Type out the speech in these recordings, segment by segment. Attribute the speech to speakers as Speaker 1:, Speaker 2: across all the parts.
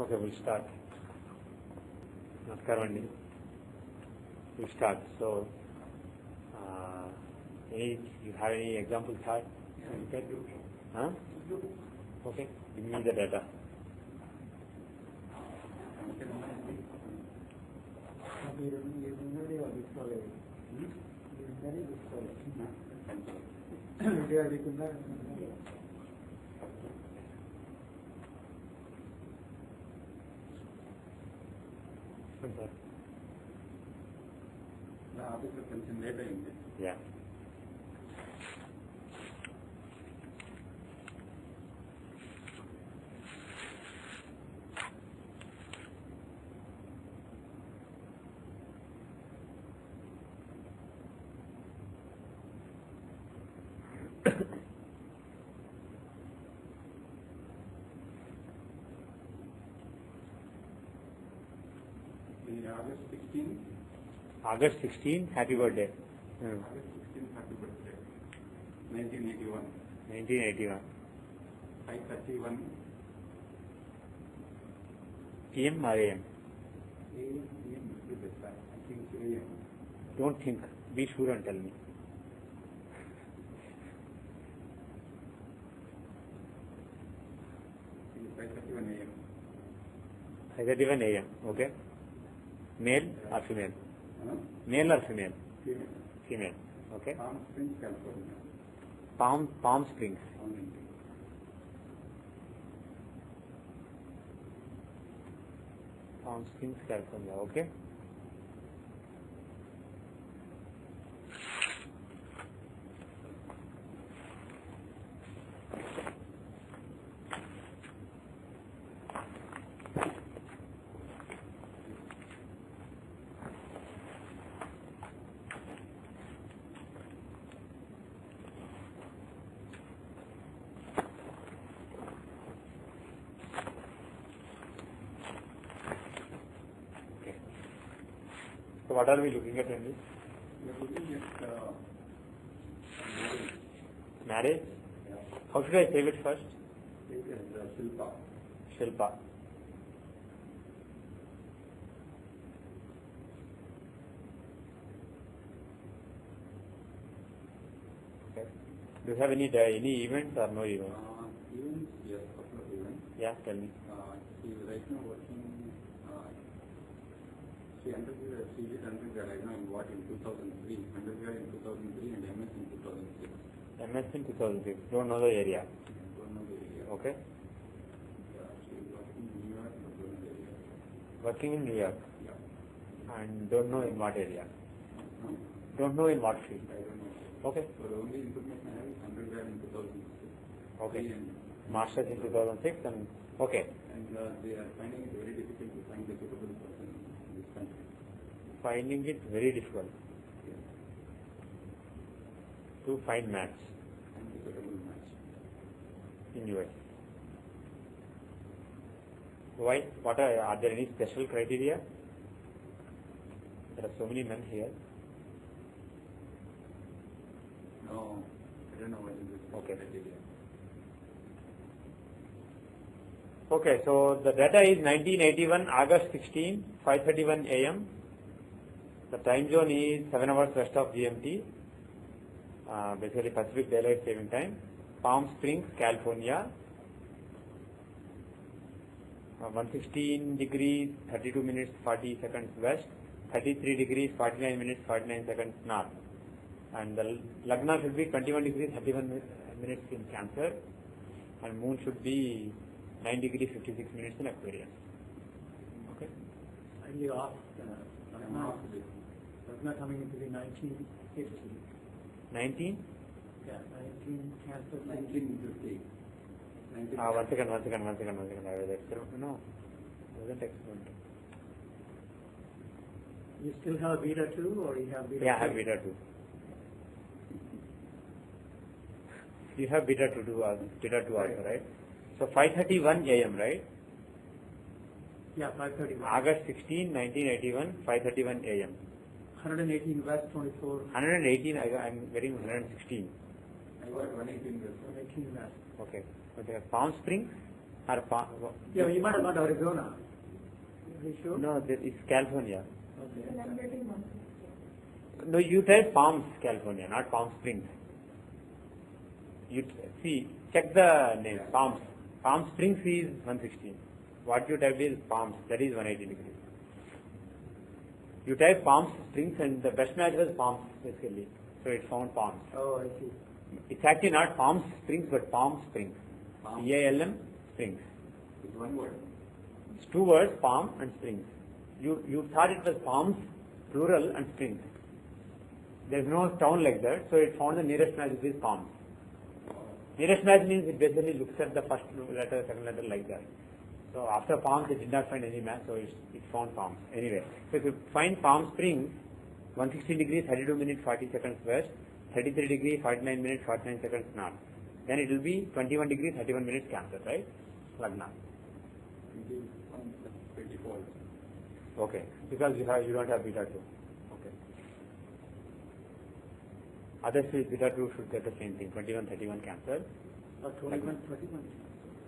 Speaker 1: Okay, we'll start. Namaskaram andi. We'll start. So, you have any example chart? Huh? Okay, give me the data. Yeah. August 16, happy birthday.
Speaker 2: August 16, happy birthday. 1981.
Speaker 1: 1981.
Speaker 2: 5:31
Speaker 1: PM or AM?
Speaker 2: AM would be better. I think AM.
Speaker 1: Don't think. Be sure and tell me.
Speaker 2: It's 5:31 AM.
Speaker 1: 5:31 AM. Okay. Male or female? Male or female?
Speaker 2: Female.
Speaker 1: Female. Okay.
Speaker 2: Palm Springs, California.
Speaker 1: Palm Springs. Palm Springs, California. Okay. So what are we looking at in this?
Speaker 2: We are looking at
Speaker 1: Marriage?
Speaker 2: yeah.
Speaker 1: How should I save it first?
Speaker 2: It is Shilpa.
Speaker 1: Shilpa. Okay. Do you have any events or no events?
Speaker 2: Events, yes, couple of events.
Speaker 1: Yeah, tell me.
Speaker 2: She is right now working. She did undergrad right now in what in 2003, undergrad in 2003 and MS in 2006.
Speaker 1: MS in 2006. Don't know the area.
Speaker 2: Don't know the area.
Speaker 1: Okay.
Speaker 2: She is working in New York, but don't know the area.
Speaker 1: Working in New York.
Speaker 2: Yeah.
Speaker 1: And don't know in what area.
Speaker 2: No,
Speaker 1: Don't know in what field.
Speaker 2: I don't know.
Speaker 1: Okay.
Speaker 2: So the only information I have is undergrad in 2006.
Speaker 1: Okay.
Speaker 2: And,
Speaker 1: Masters in 2006 and okay.
Speaker 2: and they are finding it very difficult to find a suitable person in this country.
Speaker 1: Finding it very difficult
Speaker 2: Yeah.
Speaker 1: to find match
Speaker 2: And a suitable match.
Speaker 1: in US. Why? What are there any special criteria? There are so many men here.
Speaker 2: No, I don't know what is this
Speaker 1: Okay.
Speaker 2: criteria.
Speaker 1: Okay, so the data is 1981, August 16, 5:31 AM. The time zone is 7 hours west of GMT, basically Pacific Daylight Saving Time. Palm Springs, California. 116 degrees, 32 minutes, 40 seconds west. 33 degrees, 49 minutes, 49 seconds north. And the Lagna should be 21 degrees, 31 minutes in Cancer. And moon should be 9 degrees, 56 minutes in Aquarius. Okay.
Speaker 3: And you're off.
Speaker 2: I'm off this.
Speaker 3: That's not coming into the 1950.
Speaker 1: 19?
Speaker 3: Yeah, 19 Cancer.
Speaker 2: 1950. 1950.
Speaker 1: One second. I was excellent. No, I wasn't excellent.
Speaker 3: You still have beta 2 or you have beta 2?
Speaker 1: Yeah, I have beta 2. You have beta 2 also, right? So 5:31 AM, right?
Speaker 3: Yeah, 5:31.
Speaker 1: August 16, 1981, 5:31 AM.
Speaker 3: 118 West 24.
Speaker 1: 118, I'm getting 116.
Speaker 2: I got 118 years.
Speaker 3: 118 West.
Speaker 1: Okay. Okay. Palm Springs? Or
Speaker 3: Yeah, you might have gone to Arizona. Are you sure?
Speaker 1: No, it's California.
Speaker 3: Okay.
Speaker 1: No, you type Palms, California, not Palm Springs. You see, check the name, Palms. Palm Springs is 116. What you type is Palms, that is 180 degrees. You type Palm Springs and the best match was Palms basically. So it found Palms.
Speaker 3: Oh, I see.
Speaker 1: It's actually not Palm Springs but Palm Springs.
Speaker 2: Palm.
Speaker 1: Palm Springs.
Speaker 2: It's one word.
Speaker 1: It's two words, Palm and Springs. You thought it was Palms, plural, and Springs. There's no town like that, so it found the nearest match is Palms. Nearest match means it basically looks at the first letter, second letter like that. So after Palms, it did not find any match, so it found Palms. Anyway, so if you find Palm Springs, 160 degrees, 32 minutes, 40 seconds west, 33 degrees, 49 minutes, 49 seconds north. Then it will be 21 degrees, 31 minutes Cancer, right? Lagna.
Speaker 2: 24.
Speaker 1: Okay, because you don't have beta 2. Okay. Others with beta 2 should get the same thing, 21, 31 Cancer.
Speaker 3: Or 21, 21.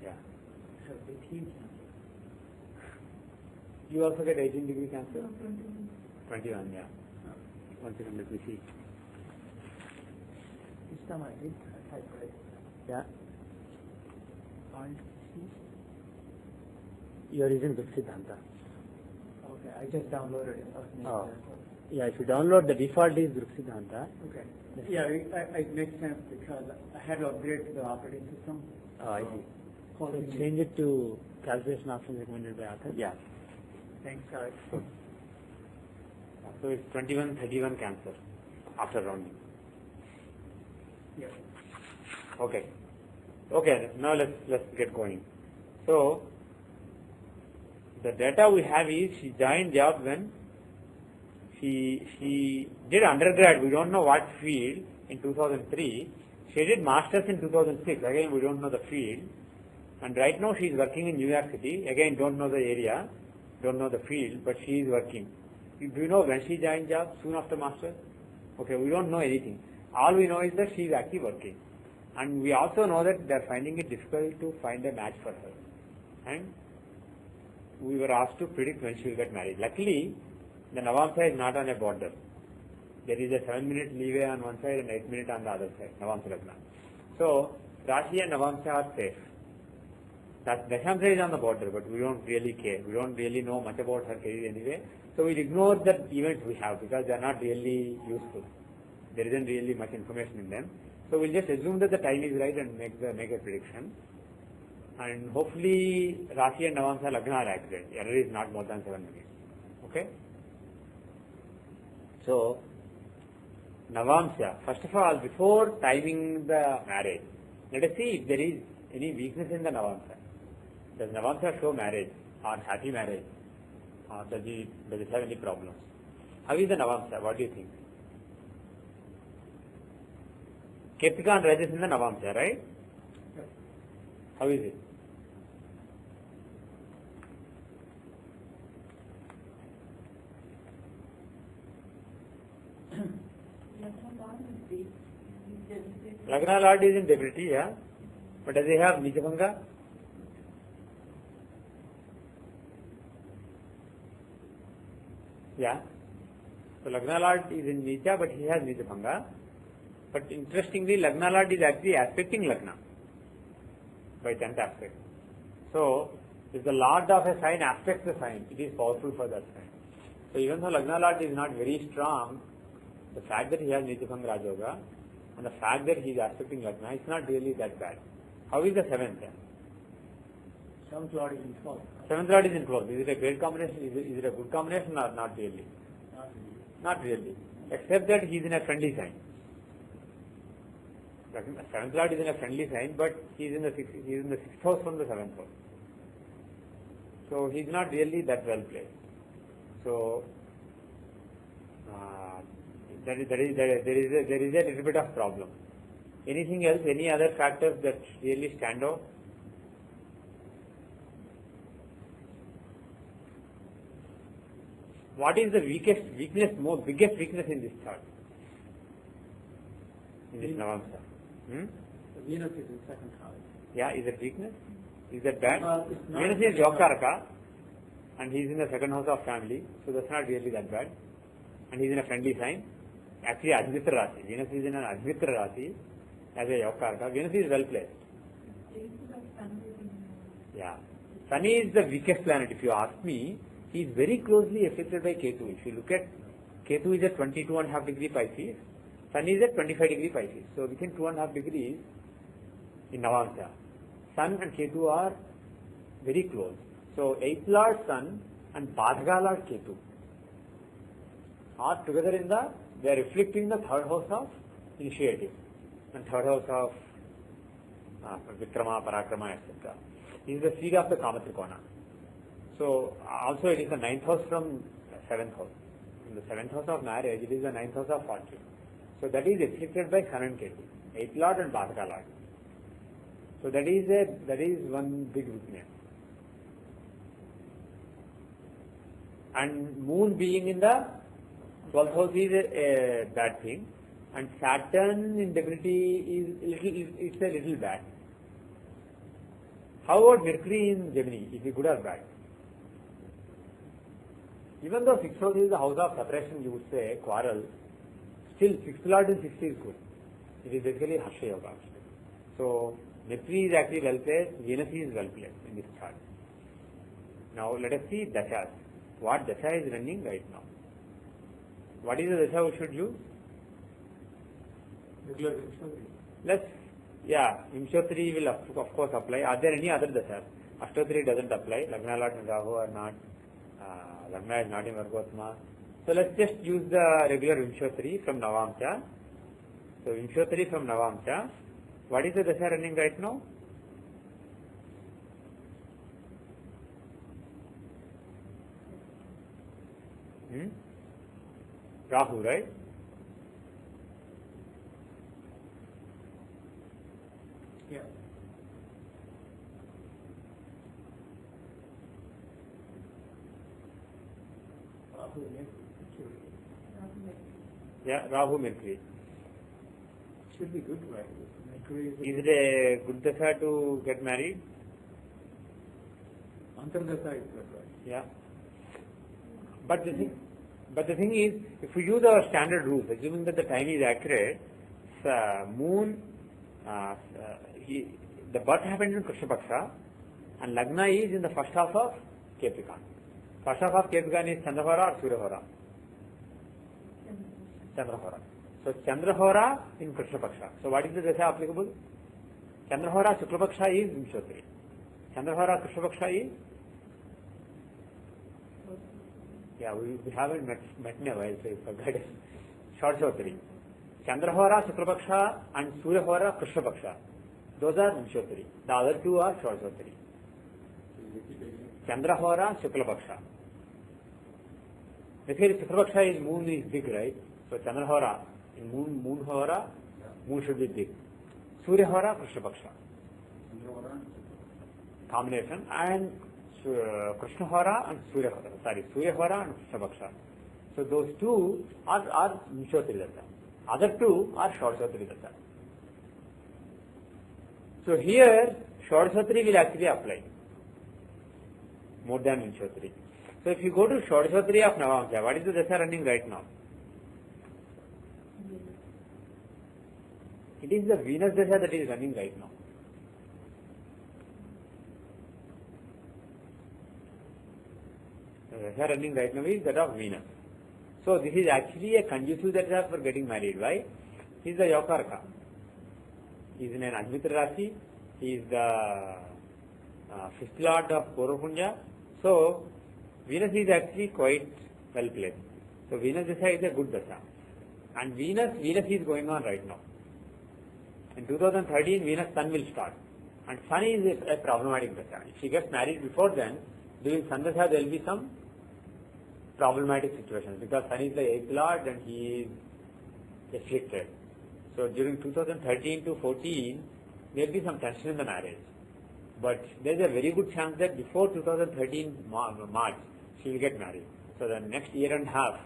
Speaker 1: Yeah.
Speaker 3: So 18 Cancer.
Speaker 1: You also get 18 degree Cancer? 21, yeah. One second, let me see.
Speaker 3: This time I did type right.
Speaker 1: Yeah.
Speaker 3: Point C.
Speaker 1: You are using Siddhanta.
Speaker 3: Okay, I just downloaded it.
Speaker 1: Oh. Yeah, if you download the default is Siddhanta.
Speaker 3: Okay. Yeah, it makes sense because I had to upgrade to the operating system.
Speaker 1: Oh, I see. So
Speaker 3: Calling
Speaker 1: change it to calculation option recommended by author. Yeah.
Speaker 3: Thanks, guys.
Speaker 1: So it's 21, 31 Cancer after rounding.
Speaker 3: Yeah.
Speaker 1: Okay. Okay, now let's get going. So the data we have is she joined job when she did undergrad, we don't know what field, in 2003. She did masters in 2006, again we don't know the field. And right now she is working in New York City, again don't know the area, don't know the field, but she is working. Do you know when she joined job? Soon after masters? Okay, we don't know anything. All we know is that she is actually working. And we also know that they are finding it difficult to find a match for her. And we were asked to predict when she will get married. Luckily, the Navamsa is not on a border. There is a 7-minute leeway on one side and 8 minutes on the other side, Navamsa Lagna. So, Rashi and Navamsa are safe. Dashamsa is on the border, but we don't really care. We don't really know much about her career anyway. So we'll ignore the events we have because they are not really useful. There isn't really much information in them. So we'll just assume that the time is right and make a prediction. And hopefully Rashi and Navamsa Lagna are accurate. Error is not more than 7 minutes. Okay? So, Navamsa, first of all, before timing the marriage, let us see if there is any weakness in the Navamsa. Does Navamsa show marriage or happy marriage? Or does it have any problems? How is the Navamsa? What do you think? Ketika and Rajas in the Navamsa, right? How is it? Lagna Lord is in debility, yeah. But does he have Nijabhanga? Yeah. So Lagna Lord is in Nija, but he has Nijabhanga. But interestingly, Lagna Lord is actually aspecting Lagna by 10th aspect. So, if the Lord of a sign aspects the sign, it is powerful for that sign. So, even though Lagna Lord is not very strong, the fact that he has Nijabhanga Rajoga and the fact that he is aspecting Lagna is not really that bad. How is the 7th?
Speaker 3: 7th Lord is in 12th.
Speaker 1: 7th Lord is in 12th. Is it a great combination? Is it a good combination or not really?
Speaker 3: Not really.
Speaker 1: Not really. Except that he is in a friendly sign. 7th Lord is in a friendly sign, but he is in the 6th house from the 7th house. So he is not really that well placed. So there is a little bit of problem. Anything else? Any other factors that really stand out? What is the biggest weakness in this chart? In this Navamsa?
Speaker 3: The Venus is in 2nd house.
Speaker 1: Yeah, is it weakness? Is that bad?
Speaker 3: It's not
Speaker 1: Venus is Yokaraka and he is in the second house of family, so that's not really that bad. And he is in a friendly sign. Actually, Ajmitra Rasi. Venus is in an Ajmitra Rasi as a Yokaraka. Venus is well placed. Yeah. Sun is the weakest planet. If you ask me, he is very closely affected by Ketu. If you look at Ketu is at 22.5 degree Pisces, Sun is at 25 degree Pisces. So within 2.5 degrees in Navamsa, Sun and Ketu are very close. So 8th Lord Sun and Badhaka Lord Ketu are together in the, they are reflecting the third house of initiative and third house of Vikrama, Parakrama, etc. This is the seed of the Kamatrikona. So also it is the 9th house from 7th house. In the 7th house of marriage, it is the 9th house of fortune. So that is afflicted by Sun and Ketu, 8th Lord and Badhaka Lord. So that is one big weakness. And Moon being in the 12th house is a bad thing, and Saturn in debility is a little bad. How about Mercury in Gemini? Is it good or bad? Even though 6th house is the house of separation, you would say, quarrel, still 6th Lord in 6th is good. It is basically Harsha Yoga. So Mercury is actually well placed, Venus is well placed in this chart. Now let us see Dashas. What Dasha is running right now? What is the Dasha we should use? Let's, Vimshottari will of course apply. Are there any other Dashas? Ashtotri doesn't apply. Lagna Lord and Rahu are not. Lagna is not in Vargotma. So let's just use the regular Vimshottari from Navamsa. So Vimshottari from Navamsa. What is the Dasha running right now? Rahu, right?
Speaker 3: Yeah.
Speaker 1: Yeah, Rahu Mercury.
Speaker 3: Should be good, right? Mercury
Speaker 1: Is it a good Dasha to get married?
Speaker 3: Antardasha is good, right?
Speaker 1: Yeah. But the thing is, if we use our standard rules, assuming that the time is accurate, Moon, the birth happened in Krishna Paksha, and Lagna is in the first half of Capricorn. First half of Capricorn is Chandrahora or Suryahora? Chandrahora. So Chandrahora in Krishna Paksha. So what is the Dasha applicable? Chandrahora Shukla Paksha is Vimshottari. Chandrahora Krishna Paksha is? Yeah, we haven't met in a while, so I forgot it. Shortshotari. Chandrahora Shukla Paksha and Suryahora Krishna Paksha. Those are Vimshottari. The other two are Shortshotari. Chandrahora Shukla Paksha. Basically, Shukla Paksha is Moon is big, right? So Chandrahora, in Moon Hora, Moon should be big. Suryahora Krishna Paksha. Combination, and Krishna Hora and Surya Hora and Krishna Paksha. So those two are Vimshottari Dasha. Other two are Shortshotari Dasha. So here, Shortshotari will actually apply more than Vimshottari. So if you go to Shortshotari of Navamsa, what is the Dasha running right now? It is the Venus Dasha that is running right now. The Dasha running right now is that of Venus. So this is actually a conducive Dasha for getting married. Why? He is the Yokaraka. He is in an Ajmitra Rasi. He is the fifth lord of Purvapunja. So Venus is actually quite well placed. So Venus Dasha is a good Dasha. And Venus is going on right now. In 2013, Venus Sun will start. And Sun is a problematic Dasha. If she gets married before then, during Sun Dasha there will be some problematic situations because Sun is the 8th lord and he is afflicted. So during 2013 to 14, there will be some tension in the marriage. But there is a very good chance that before 2013 March, she will get married. So the next year and a half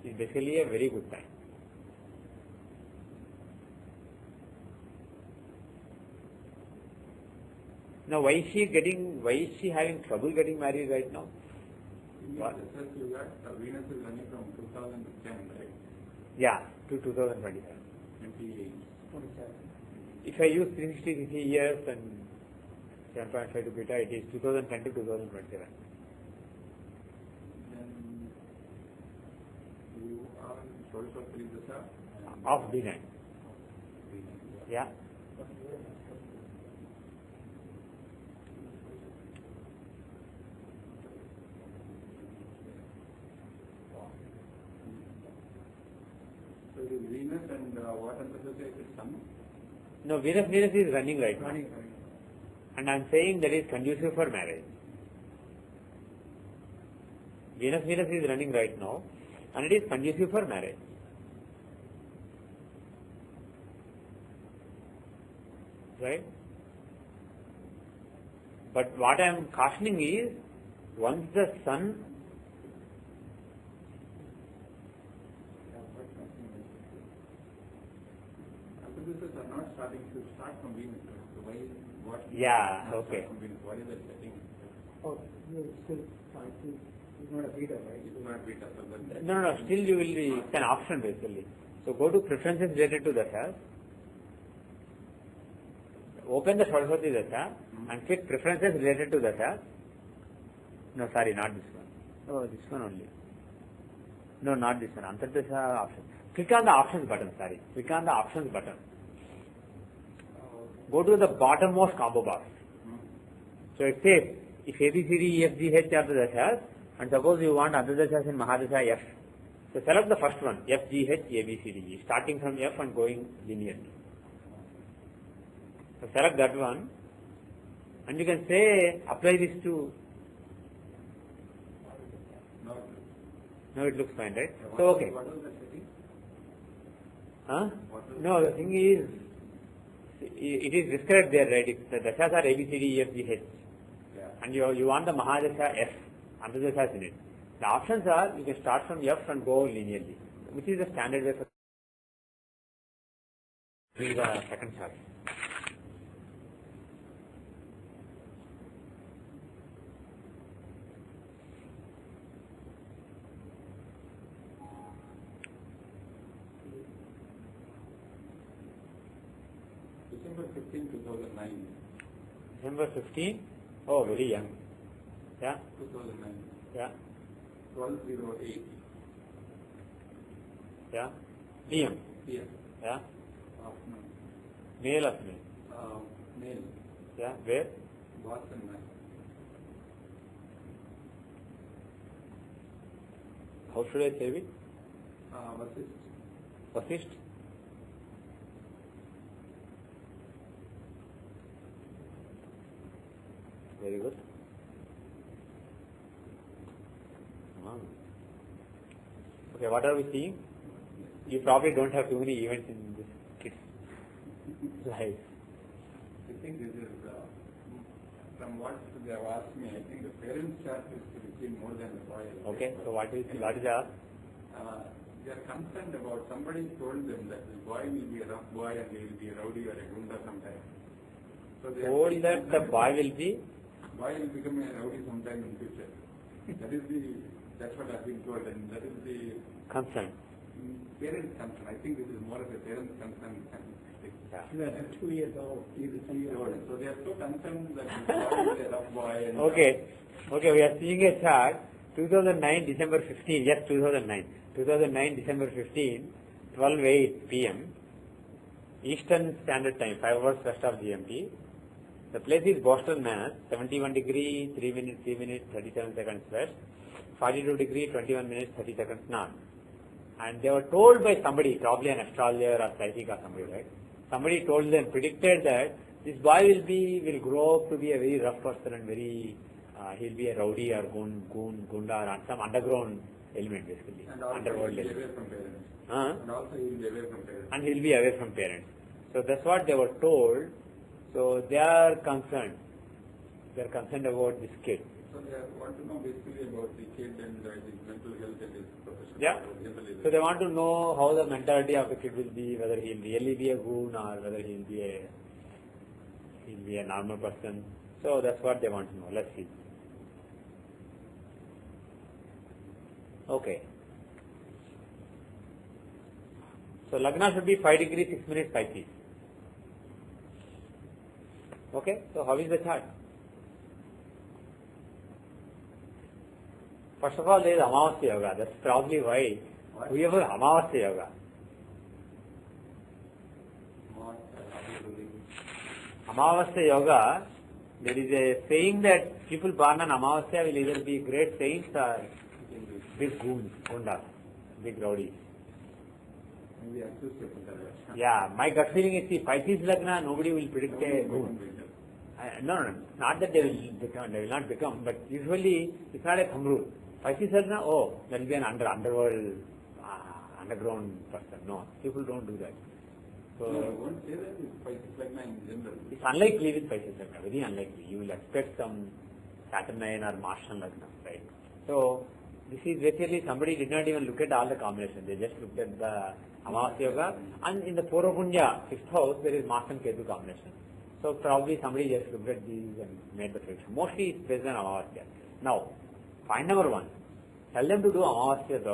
Speaker 1: is basically a very good time. Now, why is she having trouble getting married right now?
Speaker 2: What? You got Venus is running from 2010, right?
Speaker 1: Yeah, to 2027.
Speaker 2: 28.
Speaker 3: 27.
Speaker 1: If I use 360 years and 7.5 to beta, it is 2010 to 2027.
Speaker 2: Then you are source of 3 Dasha?
Speaker 1: Of B9. Yeah.
Speaker 2: So it is Venus and what antadasha is Sun?
Speaker 1: No, Venus is running right now.
Speaker 3: Running.
Speaker 1: And I am saying that is conducive for marriage. Venus is running right now and it is conducive for marriage. Right? But what I am cautioning is, once the sun,
Speaker 2: Antadashas are not starting to start from Venus. So why, what?
Speaker 1: Yeah,
Speaker 2: not
Speaker 1: okay.
Speaker 2: Start from Venus? What is that setting?
Speaker 3: Oh, you're still fine. It's not a beta, right?
Speaker 2: It's not beta. So then
Speaker 1: no, still you will be, it's an option basically. So go to preferences related to Dasha, open the Saraswati Dasha and click preferences related to Dasha. No, sorry, not this one. Oh, this one only. No, not this one. Antardasha option. Click on the options button, sorry. Click on the options button. Go to the bottommost combo box. So it says, if A, B, C, D, E, F, G, H are the dashas, and suppose you want other dashas in Mahadasha F. So select the first one, F, G, H, A, B, C, D, E, starting from F and going linearly. So select that one, and you can say, apply this to, no, it looks fine, right? So okay.
Speaker 2: What was the setting?
Speaker 1: Huh? No, the thing is, it is described there, right? If the dashas are A, B, C, D, E, F, G, H.
Speaker 2: Yeah.
Speaker 1: And you want the Mahadasha F, Antardasha in it. The options are, you can start from F and go linearly, which is the standard way for doing the second chart.
Speaker 2: December 15, 2009.
Speaker 1: December 15, oh, very young. Yeah,
Speaker 2: 2009.
Speaker 1: yeah,
Speaker 2: 1208.
Speaker 1: yeah. PM,
Speaker 2: Yes.
Speaker 1: yeah.
Speaker 2: Afternoon.
Speaker 1: Male or female?
Speaker 2: Male.
Speaker 1: Yeah, where?
Speaker 2: Boston, Mass.
Speaker 1: How should I save it?
Speaker 2: Vasist.
Speaker 1: Vasist? Very good. Okay, what are we seeing? You probably don't have too many events in this kid's life.
Speaker 2: I think this is, from what they have asked me, I think the parents' chart is to be seen more than the boy.
Speaker 1: Okay, so what is the
Speaker 2: They are concerned about, somebody told them that the boy will be a rough boy and he will be a rowdy or a gunda sometime. So they are
Speaker 1: told that the boy will be?
Speaker 2: boy will become a rowdy sometime in future. That's what I've been told, and that is the
Speaker 1: Concern.
Speaker 2: parents' concern. I think this is more of a parents' concern.
Speaker 1: Yeah.
Speaker 3: That's 2 years old. He's a 2 years old.
Speaker 2: So they are so concerned that the boy is a rough boy. And
Speaker 1: Okay, we are seeing a chart, 2009 December 15, yes 2009 December 15, 12:08 p.m. Eastern Standard Time, 5 hours west of GMT. The place is Boston, Mass, 71 degree, 3 minutes, 37 seconds west, 42 degree, 21 minutes, 30 seconds north. And they were told by somebody, probably an astrologer or psychic or somebody, right? Somebody told them, predicted that this boy will grow up to be a very rough person and very, he'll be a rowdy or gunda or some underground element basically,
Speaker 2: And also
Speaker 1: underworld
Speaker 2: he will be
Speaker 1: element.
Speaker 2: away from parents.
Speaker 1: Uh-huh.
Speaker 2: And also he will be away from parents.
Speaker 1: And he'll be away from parents. So that's what they were told. So they are concerned. They are concerned about this kid.
Speaker 2: So they want to know basically about the kid and his mental health and his professional
Speaker 1: Yeah.
Speaker 2: generally.
Speaker 1: So they want to know how the mentality of the kid will be, whether he'll really be a goon or whether he'll be a normal person. So that's what they want to know. Let's see. Okay. So Lagna should be 5 degrees 6 minutes Pisces. Okay. So how is the chart? First of all, there is Amavasya Yoga. That's probably why we have Amavasya Yoga. Amavasya Yoga, there is a saying that people born on Amavasya will either be great saints or big goons, gundas, big rowdies.
Speaker 2: Maybe associated with that.
Speaker 1: Yeah, my gut feeling is, see, Pisces Lagna, nobody will predict a goon. No, not that they will not become, but usually it's not a thumb rule. Pisces Lagna, oh, there will be an underworld, underground person. No, people don't do that. So,
Speaker 2: No, I won't say that it's Pisces Lagna in general.
Speaker 1: it's unlikely with Pisces Lagna, very unlikely. You will expect some Saturnine or Martian Lagna, right? So, this is basically somebody did not even look at all the combinations. They just looked at the Amavasya Yoga. And in the Purva Punya, 5th house, there is Mars and Ketu combination. So, probably somebody just looked at these and made the prediction. Mostly it's based on Amavasya. Now, point number 1. Tell them to do Amavasya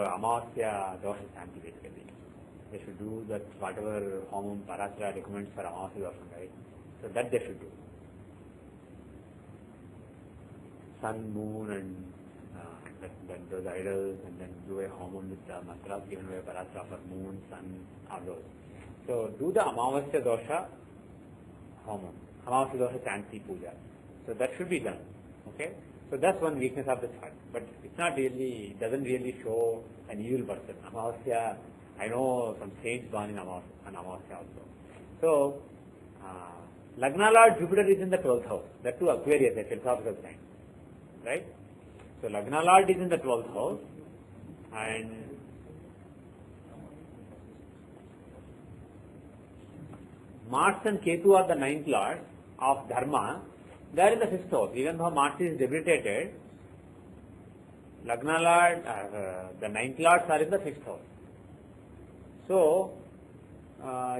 Speaker 1: Dosha Shanti basically. They should do that whatever Homam Parasara recommends for Amavasya Dosha, right? So that they should do. Sun, moon and then those idols, and then do a Homam with the mantras given by Parasara for moon, sun, all those. So do the Amavasya Dosha Homam. Amavasya Dosha Shanti Puja. So that should be done. Okay? So that's one weakness of the chart. But it's not really, it doesn't really show an evil person. Amavasya, I know some saints born in Amavasya also. So, Lagna Lord Jupiter is in the 12th house. That too Aquarius, a philosophical sign. Right? So Lagna Lord is in the 12th house, and Mars and Ketu are the 9th Lord of Dharma. They are in the 5th house. Even though Mars is debilitated, Lagna Lord, the 9th Lords are in the 5th house. So,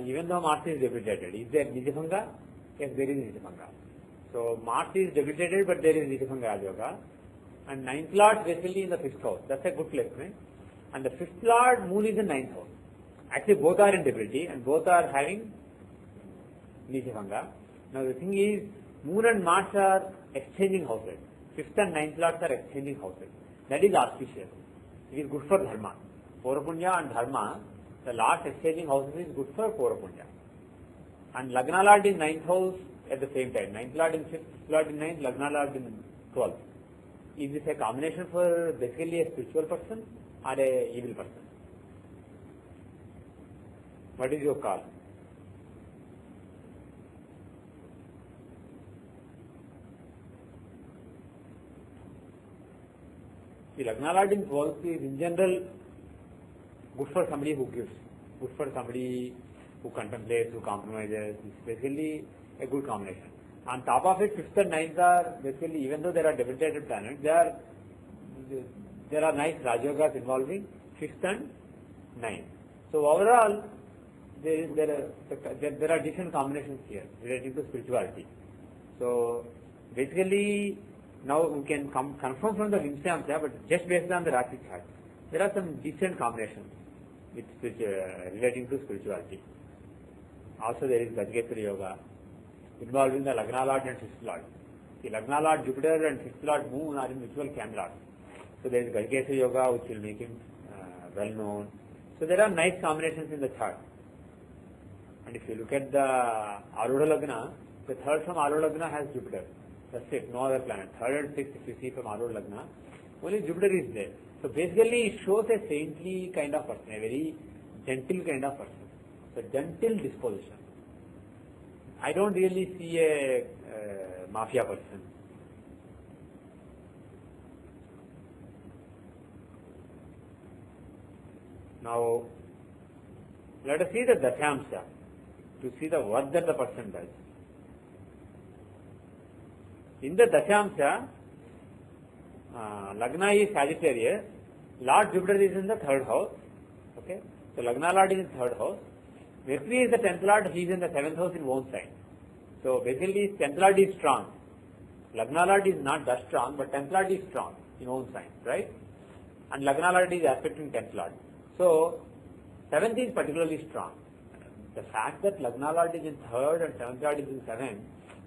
Speaker 1: even though Mars is debilitated, is there Nijabhanga? Yes, there is Nijabhanga. So, Mars is debilitated, but there is Nijabhanga Yoga. And 9th Lord basically in the 5th house. That's a good placement. And the 5th Lord, Moon is in 9th house. Actually, both are in debility and both are having Nijabhanga. Now, the thing is, Moon and Mars are exchanging houses. 5th and 9th Lords are exchanging houses. That is auspicious. It is good for Dharma. Purva Punya and Dharma, the Lords exchanging houses is good for Purva Punya. And Lagna Lord in 9th house at the same time. 9th Lord in 5th, Lord in 9th, Lagna Lord in 12th. Is this a combination for basically a spiritual person or a evil person? What is your call? The Lagna Lord in 12th is in general good for somebody who gives, good for somebody who contemplates, who compromises. It's basically a good combination. On top of it, 5th and 9th are basically, even though there are debilitated planets, there are nice Rajogas involving 5th and 9th. So overall, there are different combinations here relating to spirituality. So basically, now we can confirm from the Vimshyamsya, but just based on the Rashi chart, there are some decent combinations with relating to spirituality. Also there is Gajgeswari Yoga involving the Lagna Lord and 5th Lord. The Lagna Lord Jupiter and 5th Lord Moon are in mutual Kendras. So there is Gajgeswari Yoga which will make him well known. So there are nice combinations in the chart. And if you look at the Arudha Lagna, the third from Arudha Lagna has Jupiter. That's it, no other planet. Third and 6th, if you see from Arudha Lagna, only Jupiter is there. So basically it shows a saintly kind of person, a very gentle kind of person. So gentle disposition. I don't really see a mafia person. Now, let us see the Dashamsha to see the work that the person does. In the Dashamsha, Lagna is Sagittarius, Lord Jupiter is in the 3rd house. Okay, so Lagna Lord is in 3rd house. Mercury is the 10th Lord, he is in the 7th house in own sign. So basically 10th Lord is strong. Lagna Lord is not that strong, but 10th Lord is strong in own sign, right? And Lagna Lord is aspecting 10th Lord. So 7th is particularly strong. The fact that Lagna Lord is in 3rd and 7th Lord is in 7th,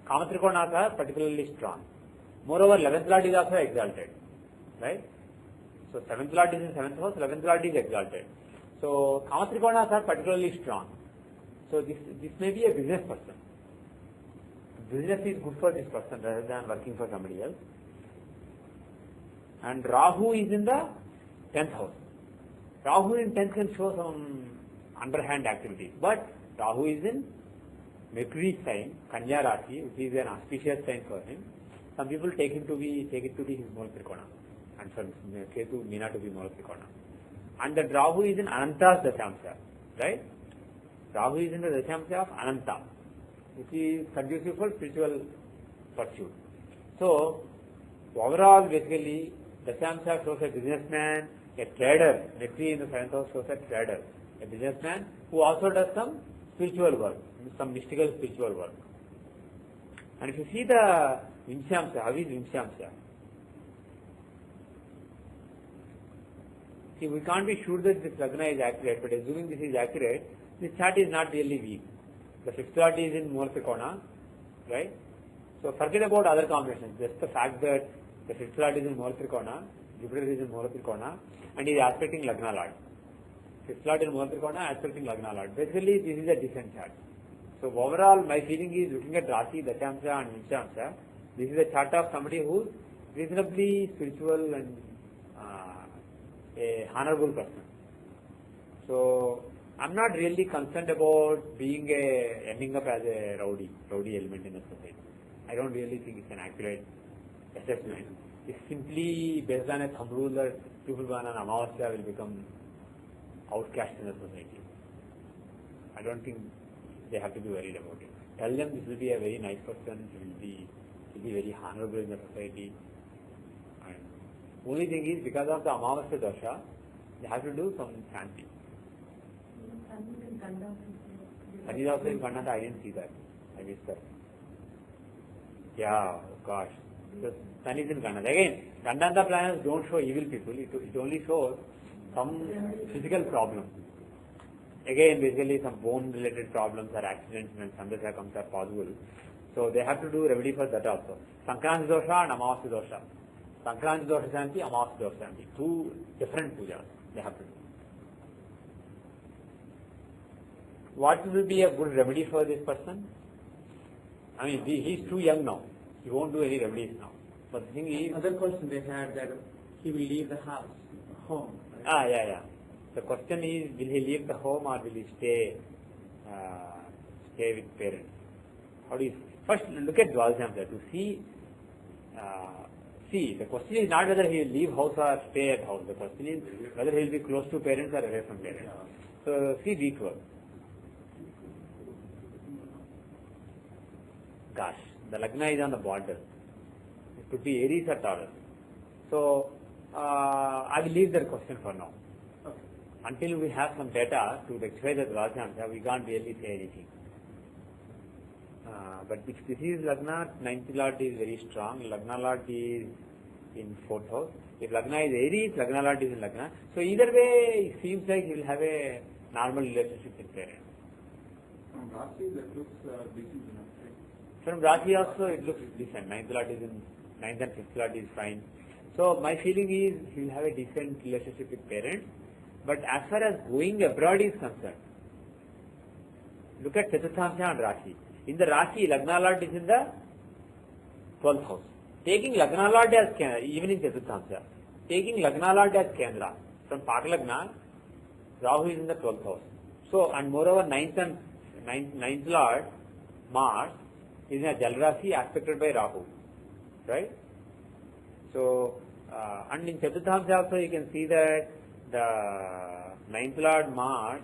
Speaker 1: Kamatrikonas are particularly strong. Moreover, 11th Lord is also exalted, right? So 7th Lord is in 7th house, 11th Lord is exalted. So Kamatrikonas are particularly strong. So this may be a business person. Business is good for this person rather than working for somebody else. And Rahu is in the 10th house. Rahu in 10th can show some underhand activities, but Rahu is in Mercury sign, Kanya Rashi, which is an auspicious sign for him. Some people take it to be his Mola Trikona, and some Ketu Meena to be Mola Trikona. And that Rahu is in Ananta's Dashamsha, right? Rahu is in the Dashamsha of Ananta, which is conducive for spiritual pursuit. So, overall, basically, Dashamsha shows a businessman, a trader. Mercury in the 7th house shows a trader, a businessman who also does some spiritual work, some mystical spiritual work. And if you see the Vimshamsha, how is Vimshamsha? See, we can't be sure that this Lagna is accurate, but assuming this is accurate, this chart is not really weak. The 5th Lord is in Mola Trikona, right? So forget about other combinations, just the fact that the 5th Lord is in Mola Trikona, Jupiter is in Mola Trikona, and is aspecting Lagna Lord. 5th Lord in Mola Trikona, aspecting Lagna Lord. Basically, this is a decent chart. So overall, my feeling is looking at Rashi, Dashamsha and Vimshamsha, this is a chart of somebody who is reasonably spiritual and a honorable person. So I'm not really concerned about ending up as a rowdy element in the society. I don't really think it's an accurate assessment. It's simply based on a thumb rule that people born on Amavasya will become outcast in the society. I don't think they have to be worried about it. Tell them this will be a very nice person, he will be very honorable in the society. And only thing is, because of the Amavasya dosha, they have to do some shanti. That is also in Kannada, I didn't see that. I missed that. Yeah, gosh. The sun is in Kannada. Again, Gandanta planets don't show evil people, it only shows some physical problems. Again, basically some bone related problems or accidents when Sandhya comes are possible. So they have to do remedy for that also. Sankranti dosha and Amavasya dosha. Sankranti dosha shanti, Amavasya dosha shanti. Two different pujas they have to do. What will be a good remedy for this person? I mean, he is too young now. He won't do any remedies now. But the thing is...
Speaker 3: Another question they had that he will leave the house, home.
Speaker 1: Right? Yeah. The question is, will he leave the home or will he stay with parents? How do you... First, look at Dwalshamsha to see... the question is not whether he will leave house or stay at house. The question is whether he will be close to parents or away from parents. So, see weak work. Gosh, the Lagna is on the border. It could be Aries or Taurus. So, I will leave that question for now.
Speaker 3: Okay.
Speaker 1: Until we have some data to rectify the Dwalshamsha, we can't really say anything. But if this is Lagna, 9th Lord is very strong. Lagna Lord is in 4th house. If Lagna is Aries, Lagna Lord is in Lagna. So either way, it seems like he will have a normal relationship with parents.
Speaker 2: From Rashi, that looks decent enough, right?
Speaker 1: From Rashi also, it looks decent. 9th Lord is in 9th and 5th Lord is fine. So my feeling is he will have a decent relationship with parents. But as far as going abroad is concerned, look at Chaturthamsha and Rashi. In the Rashi, Lagna Lord is in the 12th house. Taking Lagna Lord as Kendra, even in Chaturthamsha, taking Lagna Lord as Kendra, from Pakalagna, Rahu is in the 12th house. So, and moreover, 9th Lord, Mars, is in a Jal Rashi aspected by Rahu. Right? So, and in Chaturthamsha also you can see that the 9th Lord, Mars,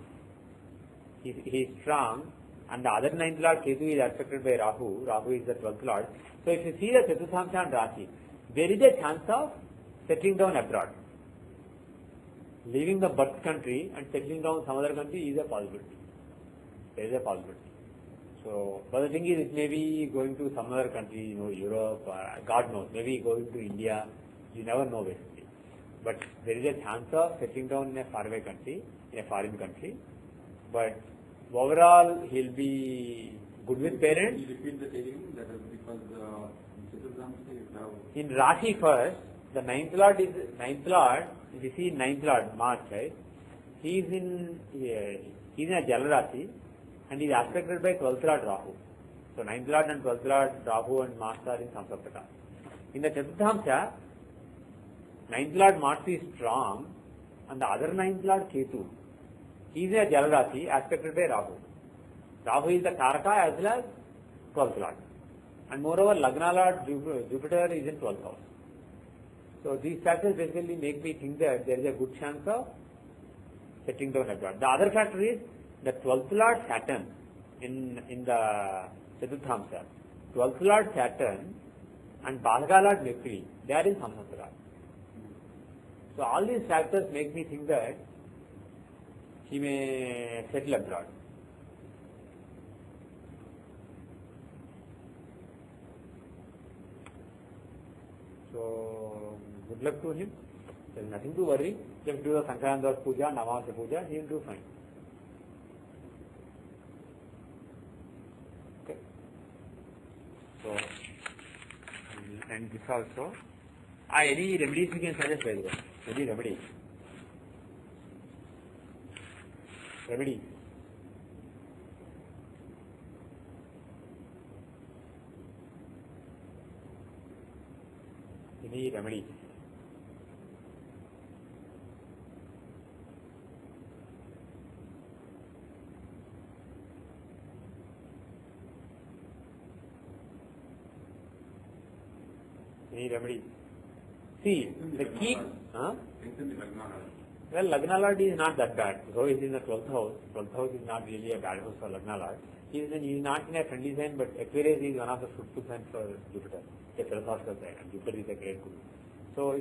Speaker 1: he is strong. And the other 9th Lord, Ketu, is aspected by Rahu. Rahu is the 12th Lord. So if you see the Chaturthamsha and Rashi, there is a chance of settling down abroad. Leaving the birth country and settling down some other country is a possibility. There is a possibility. So, but the thing is, it may be going to some other country, Europe, God knows, maybe going to India, you never know basically. But there is a chance of settling down in a faraway country, in a foreign country. But overall, he'll be good with parents.
Speaker 2: You repeat the telling that is because Jyothishya is now.
Speaker 1: In Rashi first, the ninth lord, if you see ninth lord, Mars, right? He is in a Jal Rashi and he is aspected by 12th lord Rahu. So ninth lord and 12th lord Rahu and Mars are in Samsaptaka. In the Chaturthamsha, ninth lord Mars is strong and the other ninth lord Ketu. He is a Jal Rashi aspected by Rahu. Rahu is the Karaka as well as 12th lord. And moreover, Lagna lord Jupiter is in 12th house. So these factors basically make me think that there is a good chance of setting down abroad. The other factor is the 12th lord Saturn in the Chaturthamsa. 12th lord Saturn and Bhadaka lord Mercury, they are in Samsatara. So all these factors make me think that he may settle abroad. So good luck to him. There is nothing to worry. Just do the Sankranta Puja, Navamsa Puja, he will do fine. Okay. So, and this also. Any remedies we can suggest, by the way? Any remedies? Remedies. Any remedies? Any remedies? See, the key. Well, Lagna Lord is not that bad. Though he is in the 12th house, 12th house is not really a bad house for Lagna Lord. He is not in a friendly sign, but Aquarius is one of the fruitful signs for Jupiter, a philosophical sign, and Jupiter is a great guru. So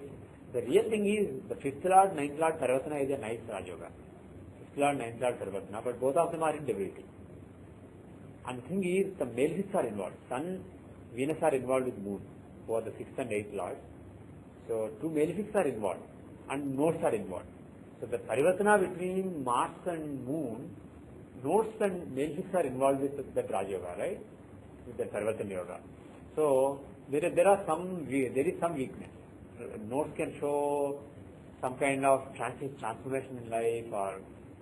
Speaker 1: the real thing is, the 5th Lord, 9th Lord, Sarvatana is a nice Rajoga. 5th Lord, 9th Lord, Sarvatana, but both of them are in debility. And the thing is, the malefics are involved. Sun, Venus are involved with Moon, for the 6th and 8th Lord. So two malefics are involved, and nodes are involved. So the Parivartana between Mars and Moon, nodes and malefics are involved with that Raj Yoga, right? With the Parivartana Yoga. So there is some weakness. Nodes can show some kind of transformation in life or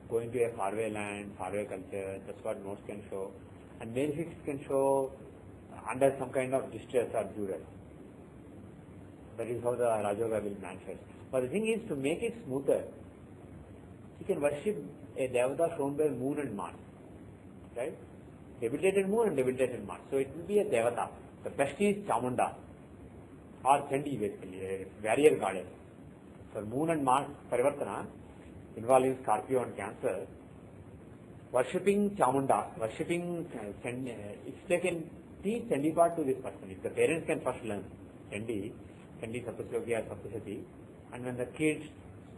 Speaker 1: going to a faraway land, faraway culture. That's what nodes can show. And malefics can show under some kind of distress or duress. That is how the Rajoga will manifest. But the thing is, to make it smoother, you can worship a Devata shown by Moon and Mars. Right? Debilitated Moon and debilitated Mars. So it will be a Devata. The best is Chamunda or Chandi basically, a warrior goddess. So Moon and Mars Parivartana involving Scorpio and Cancer. Worshipping Chamunda, worshipping Chandi, it's like a teach Chandi part to this person. If the parents can first learn Chandi Sapasloki or Sapasati, and when the kid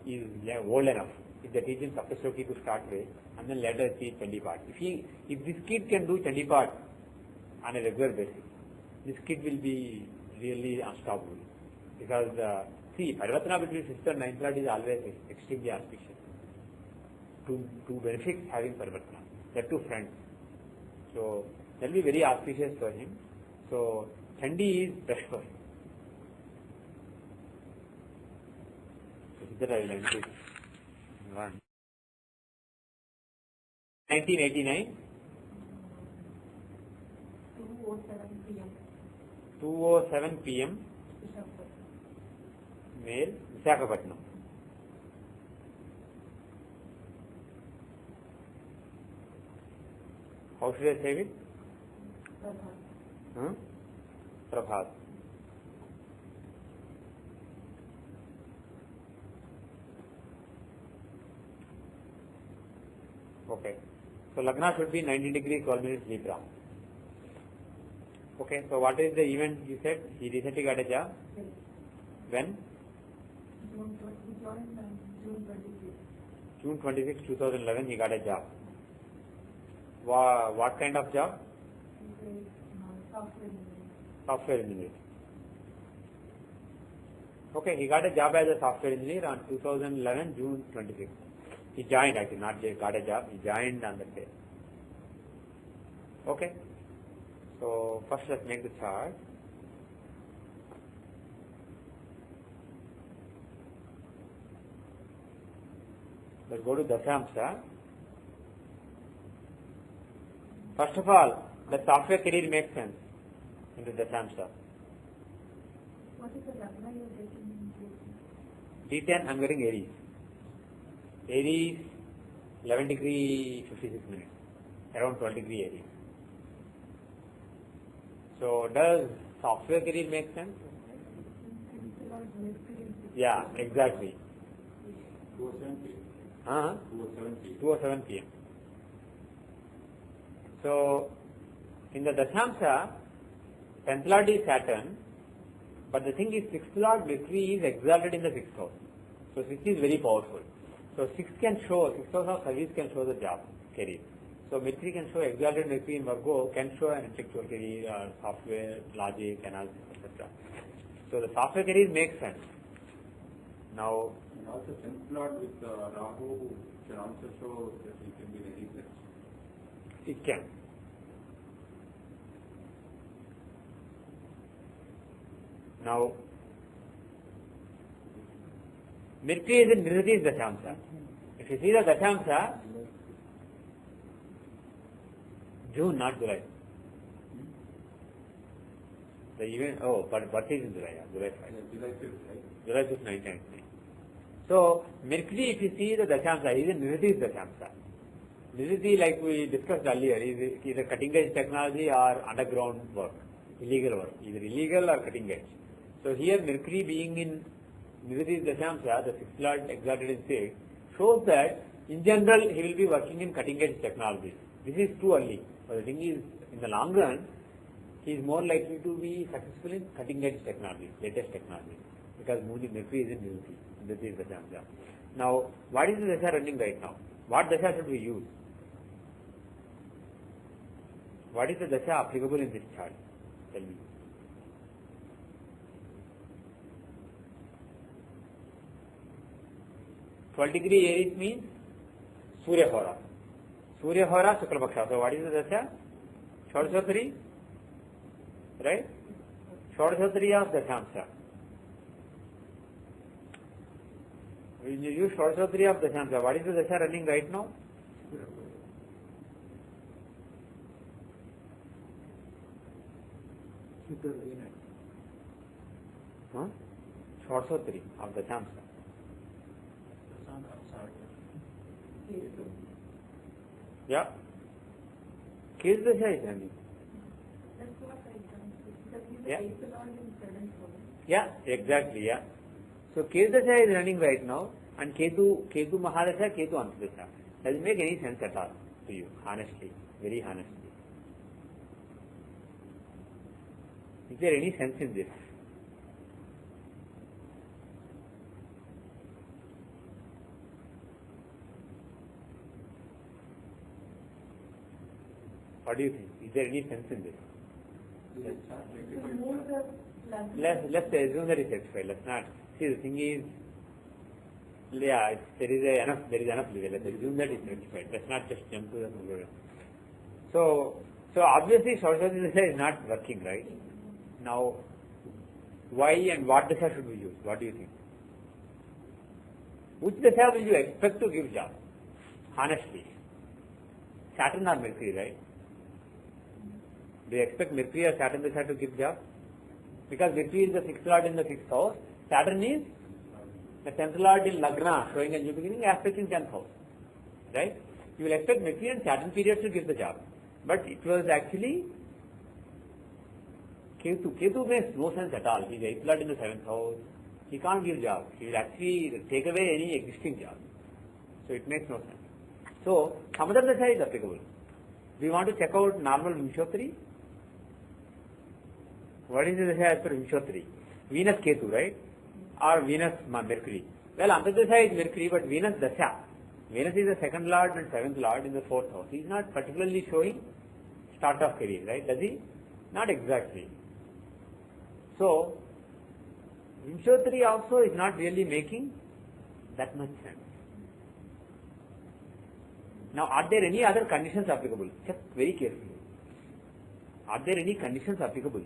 Speaker 1: is old enough, if they teach him Sapasloki to start with, and then later teach Chandi part. If this kid can do Chandi part on a regular basis, this kid will be really unstoppable. Because Parivartana between 5th and 9th Lord is always extremely auspicious. Two benefits having Parivartana. They are two friends. So that will be very auspicious for him. So Chandi is best for him. 1989, 2:07 p.m. Male, Visakhapatnam. How should I say it? Prabhat. Okay. So Lagna should be 90 degrees 12 minutes Libra. Okay. So what is the event you said? He recently got a job? When? June 26, 2011 he got a job. What kind of job? Software engineer. Okay, he got a job as a software engineer on 2011 June 26th. He joined, actually, not just got a job, he joined on that day. Okay, so first let's make the chart. Let's go to Dashamsa. First of all, the software career makes sense in the Dashamsa.
Speaker 4: What is the Lagna you're getting in
Speaker 1: D10, I'm getting Aries. Aries, 11 degree 56 minutes, around 12 degree Aries. So does software career make sense? Yeah, exactly.
Speaker 2: 2:07 p.m. 2:07 p.m.
Speaker 1: 2:07 p.m. So in the Dashamsa, 10th Lord is Saturn, but the thing is 6th Lord Mercury is exalted in the 6th house. So 6 is very powerful. So 6 house of service can show the job career. So Mercury can show, exalted Mercury in Virgo can show an intellectual career or software, logic, analysis, etc. So the software career makes sense. Now,
Speaker 2: And also 10th Lord with Rahu can also show that he can be very rich.
Speaker 1: it can. Now, Mercury is in Nirati's Dashamsa. If you see the Dashamsa, June, not July. The event, but birth is in July, July 5.
Speaker 2: July 5th, right?
Speaker 1: July 5th, 1999. So, Mercury, if you see the Dashamsa, is in Nirati's Dashamsa. Nirati, like we discussed earlier, is either cutting edge technology or underground work, illegal work, either illegal or cutting edge. So here Mercury being in Nirati's Dashamsa, the 6th Lord exalted in 6, shows that in general he will be working in cutting edge technologies. This is too early. But the thing is, in the long run, he is more likely to be successful in cutting edge technology, latest technology, because Mercury is in Nirati. Nirati is Dashamsa. Now, what is the Dasha running right now? What Dasha should we use? What is the Dasha applicable in this chart? Tell me. (12° Aries means Surya Hora. Surya Hora, Shukla Paksha. So what is the Dasha? Shodashotri, right? Shodashotri of Dashamsa. When you use Shodashotri of Dashamsa, what is the Dasha running right now? Huh? Shodashotri of Dashamsa. Yeah. Ketu Dasha is running.
Speaker 4: That's what I done. Because he's
Speaker 1: Yeah.
Speaker 4: the eighth Lord in 7th house.
Speaker 1: Yeah, exactly, yeah. So Ketu Dasha is running right now, and Ketu Mahadasha, Ketu Antadasha. Doesn't make any sense at all to you, honestly, very honestly. Is there any sense in this? What do you think? Is there any sense in this?
Speaker 2: Is the chart
Speaker 4: So
Speaker 2: rectified?
Speaker 4: move the Lagna.
Speaker 1: Let's assume that it's rectified. Let's not. See, the thing is, yeah, there is enough leeway. Let's assume that it's rectified. Let's not just jump to the conclusion. So obviously, Shodashotri Dasha is not working, right? Now, why and what Dasha should we use? What do you think? Which Dasha will you expect to give job? Honestly. Saturn or Mercury, right? Do you expect Mercury or Saturn Dasha to give job? Because Mercury is the 6th Lord in the 6th house, Saturn is the 10th Lord in Lagna, showing a new beginning, aspect in 10th house. Right? You will expect Mercury and Saturn periods to give the job. But it was actually Ketu. Ketu makes no sense at all. He is 8th Lord in the 7th house. He can't give job. He will actually take away any existing job. So it makes no sense. So, Samadar Dasha is applicable. Do you want to check out normal Vimshotri? What is the Dasha as per Vimshotri? Venus Ketu, right? Or Venus Mercury. Well, Antardasha is Mercury, but Venus Dasha. Venus is the 2nd Lord and 7th Lord in the 4th house. He is not particularly showing start of career, right? Does he? Not exactly. So, Vimshottari also is not really making that much sense. Now, are there any other conditions applicable? Check very carefully. Are there any conditions applicable?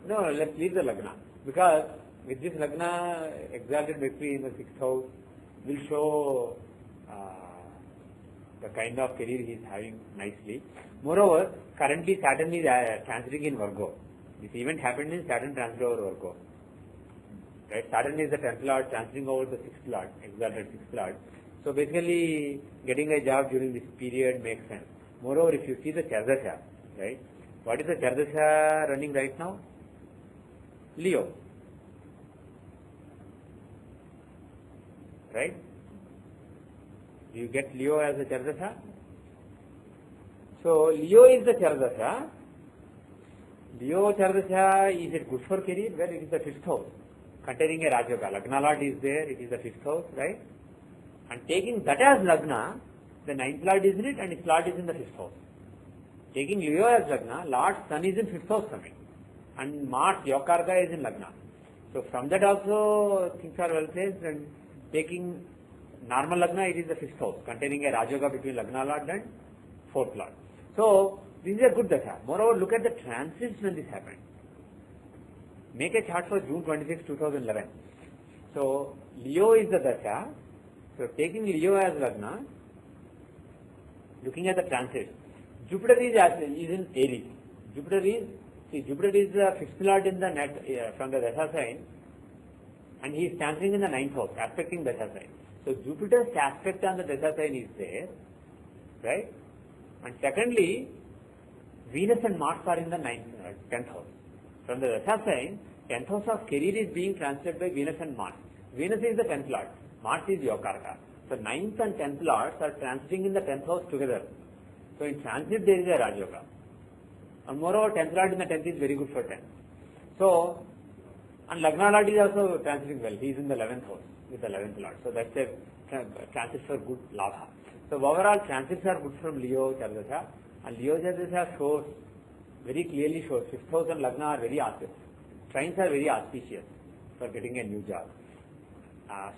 Speaker 1: No, let's leave the Lagna. Because with this Lagna, exalted Mercury in the 6th house will show the kind of career he is having nicely. Moreover, currently Saturn is transiting in Virgo. This event happened in Saturn transit over Virgo. Right? Saturn is the 10th lord transiting over the 6th lord, exalted 6th lord. So basically, getting a job during this period makes sense. Moreover, if you see the Jyothishya, right? What is the Jyothishya running right now? Leo. Right? Do you get Leo as a Jyothishya? So, Leo is the Jyothishya. Leo Jyothishya, is it good for career? Well, it is the 5th house, containing a Rajayoga. Lagna Lord is there, it is the 5th house, right? And taking that as Lagna, the 9th Lord is in it and its Lord is in the 5th house. Taking Leo as Lagna, Lord Sun is in 5th house coming. And Mars, Yokarka is in Lagna. So from that also things are well placed, and taking normal Lagna, it is the 5th house, containing a Rajayoga between Lagna Lord and 4th Lord. So this is a good dasha. Moreover, look at the transits when this happened. Make a chart for June 26, 2011. So Leo is the dasha. So taking Leo as Lagna, looking at the transits, Jupiter is in Aries. Jupiter is the 5th lord in the net from the dasha sign, and he is standing in the 9th house, aspecting dasha sign. So Jupiter's aspect on the dasha sign is there, right? And secondly, Venus and Mars are in the 10th house. From the dasha sign, 10th house of career is being translated by Venus and Mars. Venus is the 10th lord, Mars is Yokarka. So 9th and 10th lords are transiting in the 10th house together. So in transit there is a Rajayoga. And moreover, 10th lord in the 10th is very good for 10. So, and Lagna lord is also transiting well. He is in the 11th house with the 11th lord. So that's a transits for good labha. So overall transits are good from Leo Jyothishya, and Leo Jyothishya shows, very clearly shows, 5th house and Lagna are very auspicious. Trines are very auspicious for getting a new job.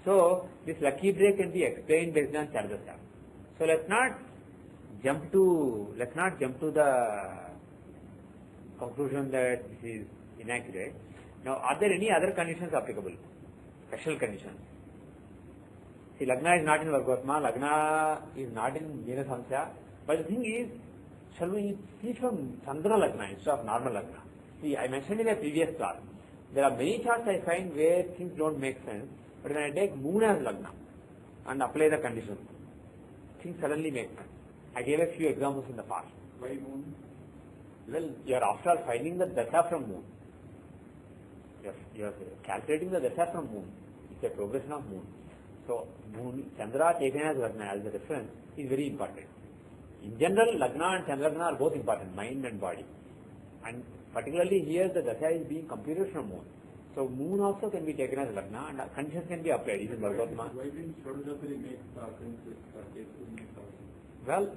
Speaker 1: So this lucky break can be explained based on Jyothishya. So let's not jump to the conclusion that this is inaccurate. Now, are there any other conditions applicable? Special conditions. See, Lagna is not in Vargotma, Lagna is not in Venus Hamsya, but the thing is, shall we see from Chandra Lagna instead of normal Lagna? See, I mentioned in a previous class, there are many charts I find where things don't make sense, but when I take Moon as Lagna and apply the conditions, things suddenly make sense. I gave a few examples in the past.
Speaker 2: Why Moon?
Speaker 1: Well, you are after all finding the dasha from Moon. You are calculating the dasha from Moon. It's a progression of Moon. So, Moon, Chandra taken as Lagna as a reference is very important. In general, Lagna and Chandra Lagna are both important, mind and body. And particularly here, the dasha is being computed from Moon. So, Moon also can be taken as Lagna and conditions can be applied. Even Vargotma.
Speaker 2: Why didn't Jyothishya make sense with Ketu?
Speaker 1: Well,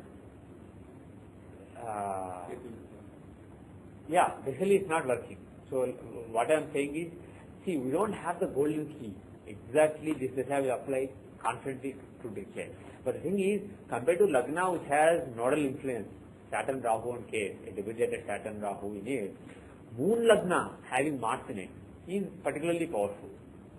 Speaker 1: yeah, basically it's not working. So what I am saying is, see, we don't have the golden key. Exactly this dasha will apply confidently to declare. But the thing is, compared to Lagna, which has nodal influence, Saturn, Rahu and K, a debilitated Saturn, Rahu in it, Moon Lagna having Mars in it is particularly powerful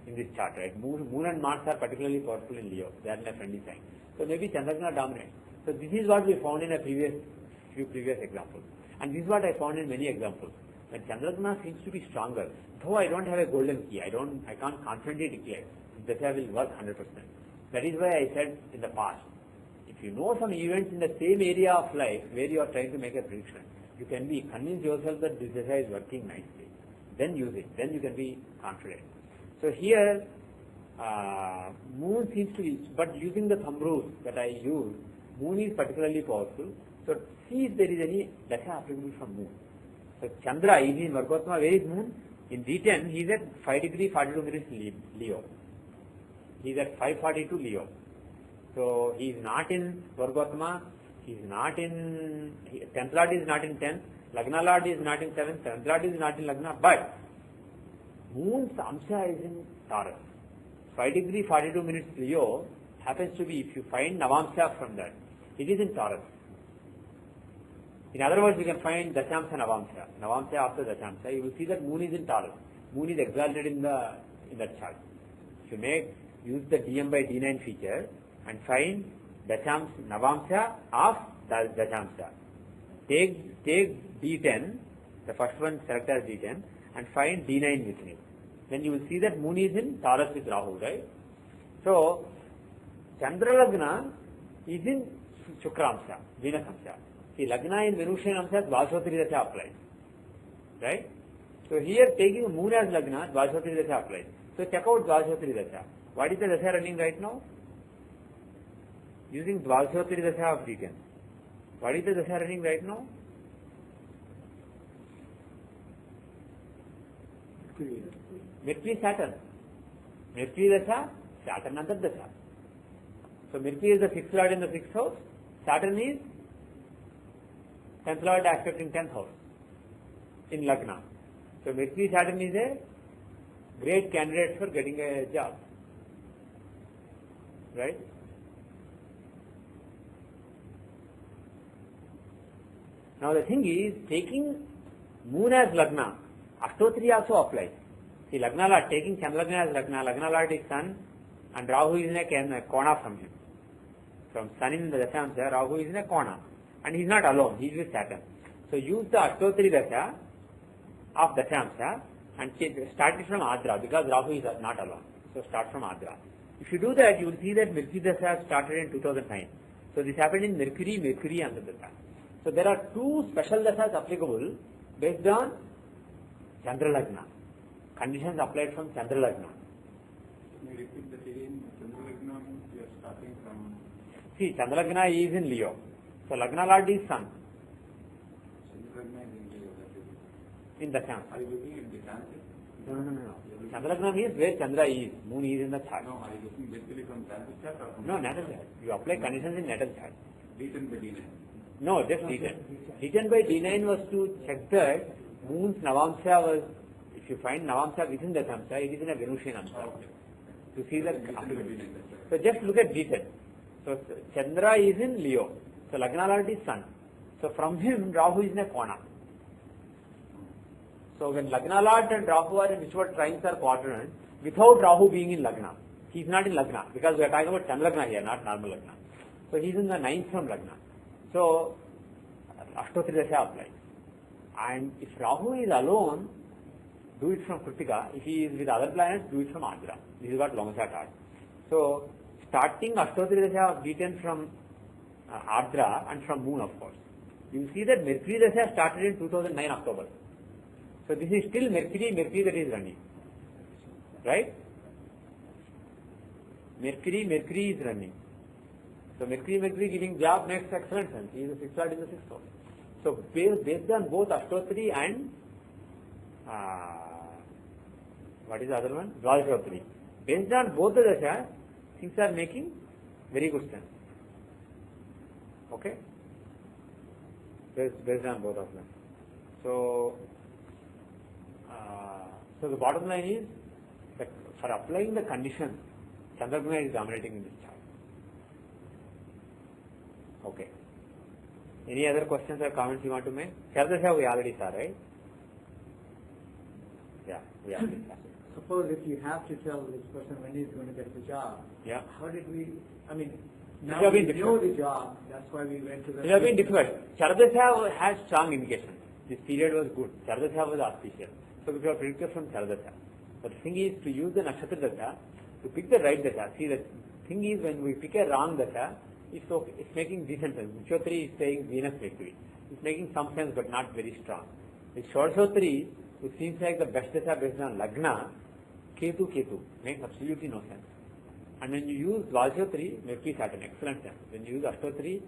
Speaker 1: in this chart, right? Moon and Mars are particularly powerful in Leo. They are in a friendly sign. So maybe Chandragna dominates. So this is what we found in few previous examples. And this is what I found in many examples. When Chandragna seems to be stronger, though I don't have a golden key, I can't confidently declare that I will work 100%. That is why I said in the past, if you know some events in the same area of life where you are trying to make a prediction, you can be convince yourself that this dasha is working nicely. Then use it. Then you can be confident. So here, Moon seems to be, but using the thumb rules that I use, Moon is particularly powerful. So see if there is any dasha applicable from Moon. So Chandra is in Vargotma. Where is Moon? In D10, he is at 5 degree 42 minutes Leo. He is at 542 Leo. So he is not in Vargotama, he is not in, 10th Lord is not in 10th, Lagna Lord is not in 7th, 7th Lord is not in Lagna, but Moon's Amsha is in Taurus. 5 degree 42 minutes Leo happens to be, if you find Navamsha from that, it is in Taurus. In other words, you can find Dashamsha Navamsha. Navamsha after Dashamsha, you will see that Moon is in Taurus. Moon is exalted in that chart. If you use the DM by D9 feature and find Dashamsha, Navamsha of Dashamsha. Take D10, the first one select as D10, and find D9 with it. Then you will see that Moon is in Taurus with Rahu, right? So, Chandra Lagna is in Shukramsha, Venus Amsha. See, Lagna in Venusian Amsha, Dvashotri Dasha applies. Right? So here taking Moon as Lagna, Dvashotri Dasha applies. So check out Dvashotri Dasha. What is the Dasha running right now? Using Dvashotri Dasha of D10. What is the Dasha running right now? Mercury Saturn. Mercury Dasha, Saturn under Dasha. So Mercury is the 6th Lord in the 6th house. Saturn is 10th Lord aspect in 10th house in Lagna. So Mercury Saturn is a great candidate for getting a job. Right? Now the thing is, taking Moon as Lagna, Ashtotri also applies. See, Lagna Lord, taking Chandralagna as Lagna, Lagna Lord is Sun, and Rahu is in a Kona from him. From Sun in the Dashamsha, Rahu is in a Kona. And he is not alone, he is with Saturn. So use the Ashtotri Dasha of Dashamsha and start it from Adra, because Rahu is not alone. So start from Adra. If you do that, you will see that Mercury Dasha started in 2009. So this happened in Mercury and the Dasha. So there are two special Dashas applicable based on Chandralagna. Conditions applied from Chandralagna.
Speaker 2: Can you repeat that again? Chandralagna means we are starting from...
Speaker 1: See, Chandralagna is in Leo. So Lagna Lord is Sun.
Speaker 2: Chandralagna is in Leo, that is.
Speaker 1: In Dasham.
Speaker 2: Are you looking at the transit?
Speaker 1: No. Chandralagna means where Chandra is. Moon is in the chart.
Speaker 2: No, are you looking basically from transit chart or from...
Speaker 1: No, natal chart. You apply conditions in natal chart.
Speaker 2: D10 by D9.
Speaker 1: No, just D10. D10 by D9 was to check that Moon's Navamsha was, if you find Navamsha within the Amsha, it is in a Venusian Amsha.
Speaker 2: Okay.
Speaker 1: To see that.
Speaker 2: D10 by D9, that's right.
Speaker 1: So just look at D10. So Chandra is in Leo. So Lagna Lord is Sun. So from him, Rahu is in a Kona. So when Lagna Lord and Rahu are in whichever trines are quadrant, without Rahu being in Lagna, he is not in Lagna, because we are talking about Chandralagna here, not normal Lagna. So he is in the 9th from Lagna. So Ashtotri Dasha applies. And if Rahu is alone, do it from Kritika. If he is with other planets, do it from Adra. This is what Longsa taught. So starting Ashtotri Dasha of D10 from Adra and from Moon, of course. You will see that Mercury Dasha started in 2009 October. So this is still Mercury that is running. Right? Mercury is running. So Mercury giving job makes excellent sense. He is the 6th Lord in the 6th house. So based on both Ashtotri and what is the other one? Dvashotri. Based on both the Dashas, things are making very good sense. Okay? Based on both of them. So the bottom line is that for applying the conditions, Chandraguna is dominating in this chart. Okay. Any other questions or comments you want to make? Chardasha we already saw, right? Yeah, we already saw.
Speaker 3: Suppose if you have to tell this person when he's going to get the job,
Speaker 1: Yeah.
Speaker 3: how did we, I mean,
Speaker 1: It
Speaker 3: now
Speaker 1: have
Speaker 3: we
Speaker 1: been
Speaker 3: know
Speaker 1: difficult.
Speaker 3: the job, that's why we went to the...
Speaker 1: It has been difficult. Chardasha has strong indication. This period was good. Chardasha was auspicious. So we have predicted from Chardasha. But the thing is to use the Nakshatra Dasha, to pick the right Dasha. See, the thing is when we pick a wrong Dasha, it's okay. It's making decent sense. Vishwatri is saying Venus Mercury. It's making some sense but not very strong. With Shodashotri, it seems like the best Dasha based on Lagna, Ketu makes absolutely no sense. And when you use Dvashotri, Mercury Saturn, excellent sense. When you use Ashtotri,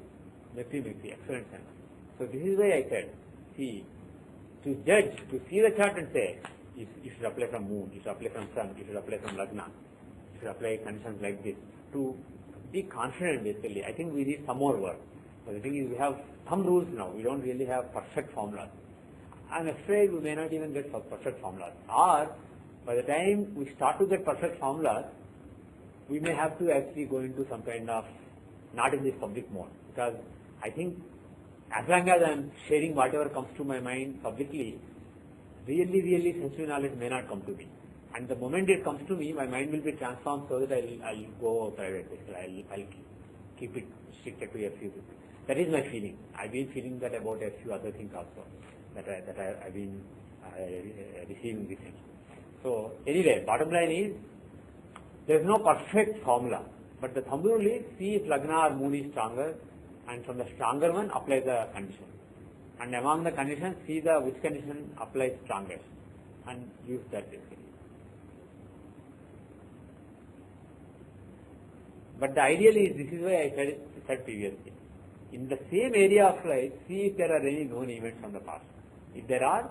Speaker 1: Mercury, excellent sense. So this is why I said, see, to judge, to see the chart and say, you should apply from Moon, you should apply from Sun, you should apply from Lagna. should apply conditions like this to be confident basically. I think we need some more work. But the thing is we have some rules now. We don't really have perfect formulas. I'm afraid we may not even get perfect formulas. Or by the time we start to get perfect formulas, we may have to actually go into some kind of not in this public mode. Because I think as long as I'm sharing whatever comes to my mind publicly, really sensory knowledge may not come to me. And the moment it comes to me, my mind will be transformed so that I'll go private. I'll keep it restricted to a few people. That is my feeling. I've been feeling that about a few other things also. I've been receiving these things. So anyway, bottom line is there is no perfect formula, but the thumb rule is see if Lagna or Moon is stronger, and from the stronger one apply the condition. And among the conditions, see which condition applies strongest, and use that basically. But the ideal is, this is why I said previously. In the same area of life, see if there are any known events from the past. If there are,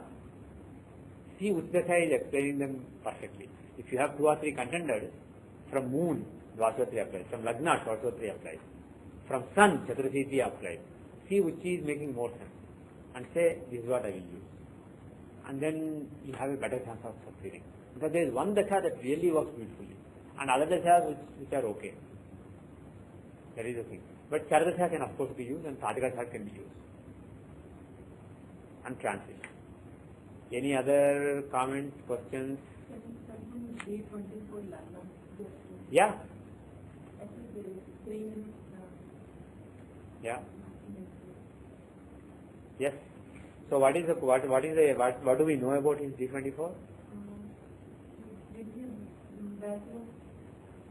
Speaker 1: see which Dasha is explaining them perfectly. If you have 2 or 3 contenders, from Moon, Dvasatri applies. From Lagna, Shortotri applies. From Sun, Chaturasiti applies. See which is making more sense. And say, this is what I will use. And then you have a better chance of succeeding. Because there is one Dasha that really works beautifully. And other Dashas which are okay. That is the thing. But Charadasha can of course be used and Sadhika can be used. And transition. Any other comments, questions? Yeah. Yeah. Yes. So what do we know about his D24?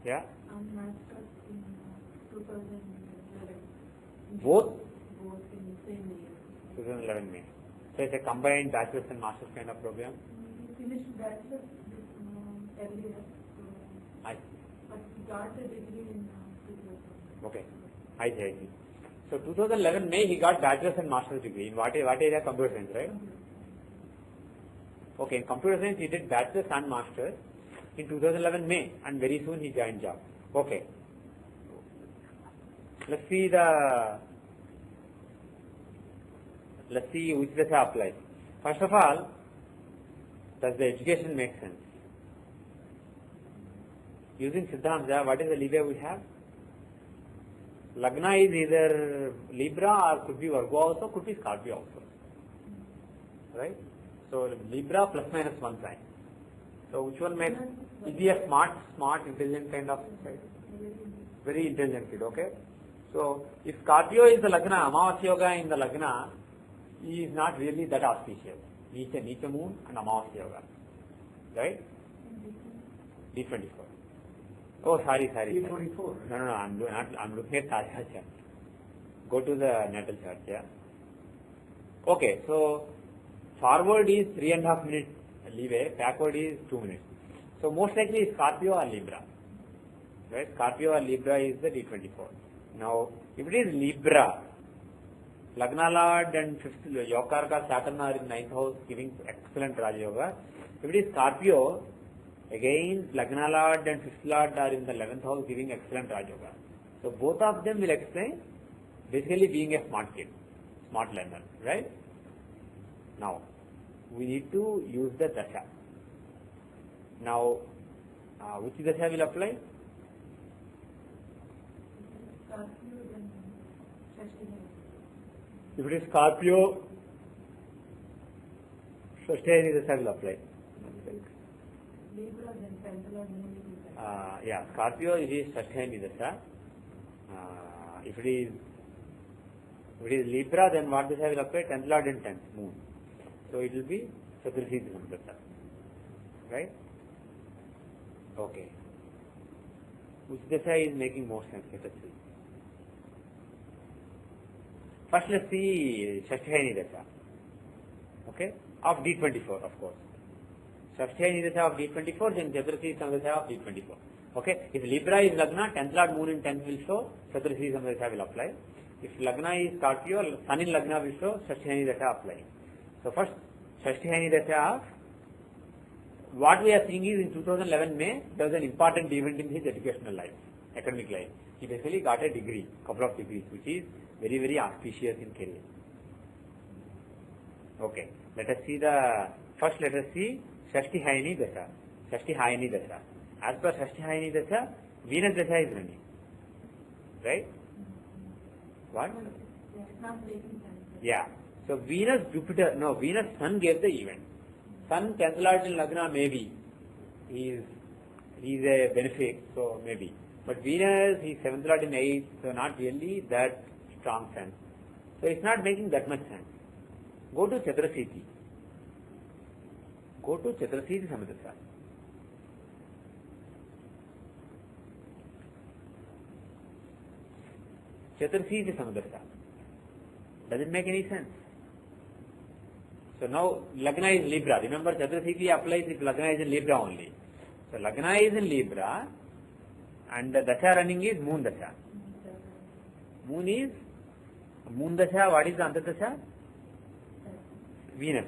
Speaker 1: Yeah. Both
Speaker 4: in the same year.
Speaker 1: 2011 May. So it's a combined bachelor's and master's kind of program.
Speaker 4: He finished bachelor's earlier, but he got a degree in 2000.
Speaker 1: Okay, I see. So 2011 May he got bachelor's and master's degree in what area? Computer science, right? Okay, in computer science he did bachelor's and master's in 2011 May, and very soon he joined job. Okay. Let's see which Dasha applies. First of all, does the education make sense? Using Siddhanta, what is the leeway we have? Lagna is either Libra or could be Virgo also, could be Scorpio also. Right? So Libra plus minus 1 sign. So which one makes, is he a smart, intelligent kind of side? Very intelligent kid, okay? So if Scorpio is the Lagna, Amavasya Yoga in the Lagna, he is not really that auspicious. Neecha Moon and Amavasya Yoga. Right? D24. Oh, sorry.
Speaker 3: D24.
Speaker 1: No, I'm looking at Sadhya. Go to the natal chart, yeah. Okay, so forward is 3.5 minutes leeway, backward is 2 minutes. So most likely Scorpio or Libra. Right? Scorpio or Libra is the D24. Now, if it is Libra, Lagna Lord and 5th Yokarka Saturn are in 9th house giving excellent Raja Yoga. If it is Scorpio, again Lagna Lord and 5th Lord are in the 11th house giving excellent Raja Yoga. So both of them will explain basically being a smart kid, smart learner, right? Now, we need to use the Dasha. Now, which Dasha will apply? If it is Scorpio, Shashtayani Dasha will apply. Yeah, Scorpio it is Shashtayani Dasha. If it is Libra, then what Dasha will apply? 10th Lord and 10th Moon. So it will be Chaturthi Dasha. Right? Okay. Which Dasha is making more sense? Let us see. First let's see Shashtayani Dasha. Okay? Of D24, of course. Shashtayani Dasha of D24, then Chaturthi Dasha of D24. Okay? If Libra is Lagna, 10th Lord Moon in 10th will show, Chaturthi Dasha will apply. If Lagna is Scorpio, Sun in Lagna will show, Shashtayani Dasha apply. So first, Shashtayani Dasha of what we are seeing is in 2011 May, there was an important event in his educational life, academic life. He basically got a degree, couple of degrees, which is very, very auspicious in career. Okay, let us see first let us see Shashti Hayani Dasha. Shashti Hayani Dasha. As per Shashti Hayani Dasha, Venus Dasha is running. Right? What?
Speaker 4: Not making sense.
Speaker 1: Yeah. So Venus, Jupiter, no, Venus, Sun gave the event. Sun, 10th Lord in Lagna, maybe. He is a benefit, so maybe. But Venus, he is 7th Lord in 8th, so not really that strong sense. So it's not making that much sense. Go to Chatrasiti. Go to Chatrasiti Samadasa. Chatrasiti Samadasa. Does it make any sense? So now Lagna is Libra. Remember, Chatrasiti applies if Lagna is in Libra only. So Lagna is in Libra and the Dasha running is Moon Dasha. Moon Dasha, what is the Antardasha? Venus.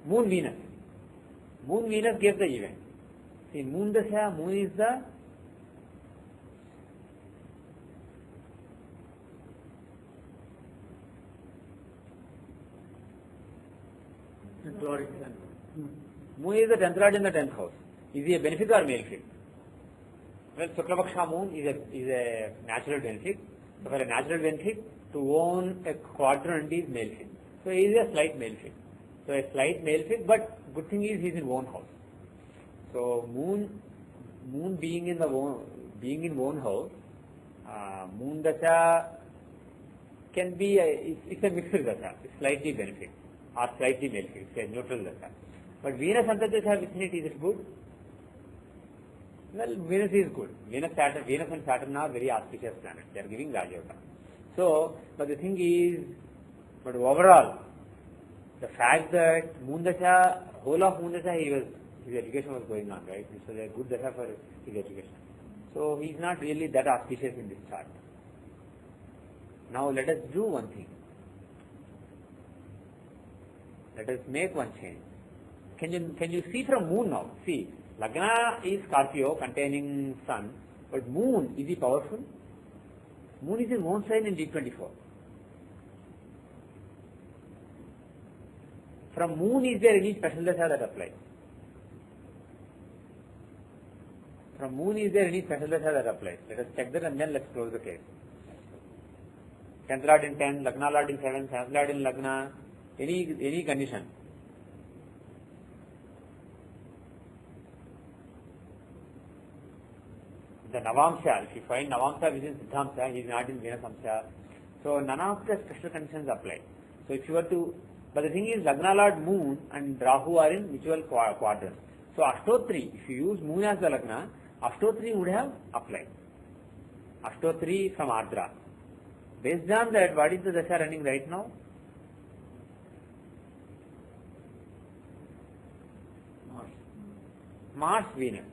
Speaker 1: Moon Venus. Moon Venus gave the event. See, Moon Dasha, Moon is the Moon is the 10th Lord in the 10th house. Is he a benefit or malefic? Well, Suklapaksha Moon is a natural benefit. So for a natural benefit, to own a quadrant is malefic. So he is a slight malefic. So a slight malefic, but good thing is he is in own house. So Moon being in own house, Moon Dasha can be it's a mixed Dasha. It's slightly benefit or slightly malefic. It's a neutral Dasha. But Venus Antardasha vicinity, is it good? Well, Venus is good. Venus and Saturn are very auspicious planets. They are giving Rajyoga. So, but the thing is, but overall, the fact that Moon Dasha, whole of Moon Dasha, his education was going on, right? So a good Dasha for his education. So he is not really that auspicious in this chart. Now let us do one thing. Let us make one change. Can you see from Moon now? See, Lagna is Scorpio containing Sun, but Moon, is he powerful? Moon is in own sign in D24. From Moon, is there any special dasha that applies? From Moon, is there any special dasha that applies? Let us check that and then let's close the case. 10th Lord in 10, Lagna Lord in 7, 7th Lord in Lagna, any condition. The Navamsha, if you find Navamsha within Siddhamsha, he is not in Venasamsha. So none of the special conditions apply. So if you were to, but the thing is Lagna Lord Moon and Rahu are in mutual quadrants. So Ashtotri, if you use Moon as the Lagna, Ashtotri would have applied. Ashtotri from Ardra. Based on that, what is the Dasha running right now? Mars Venus.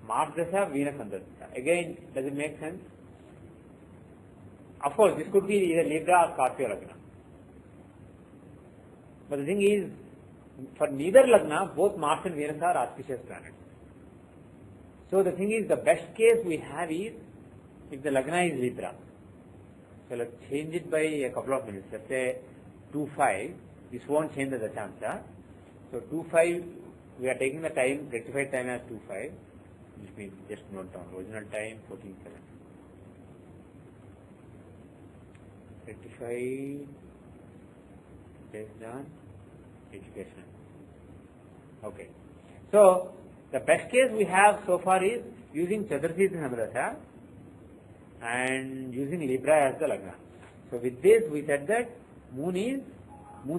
Speaker 1: Mars Dasha, Venus Antardasha. Again, does it make sense? Of course, this could be either Libra or Scorpio Lagna. But the thing is, for neither Lagna, both Mars and Venus are auspicious planets. So the thing is, the best case we have is, if the Lagna is Libra. So let's change it by a couple of minutes. Let's say 2-5. This won't change the Dashansha. So 2-5, we are taking the time, rectified time as 2-5. Which means just note down original time 14-7. Rectified based on education. Okay. So the best case we have so far is using Chatrasiti Samadasha and using Libra as the Lagna. So with this we said that Moon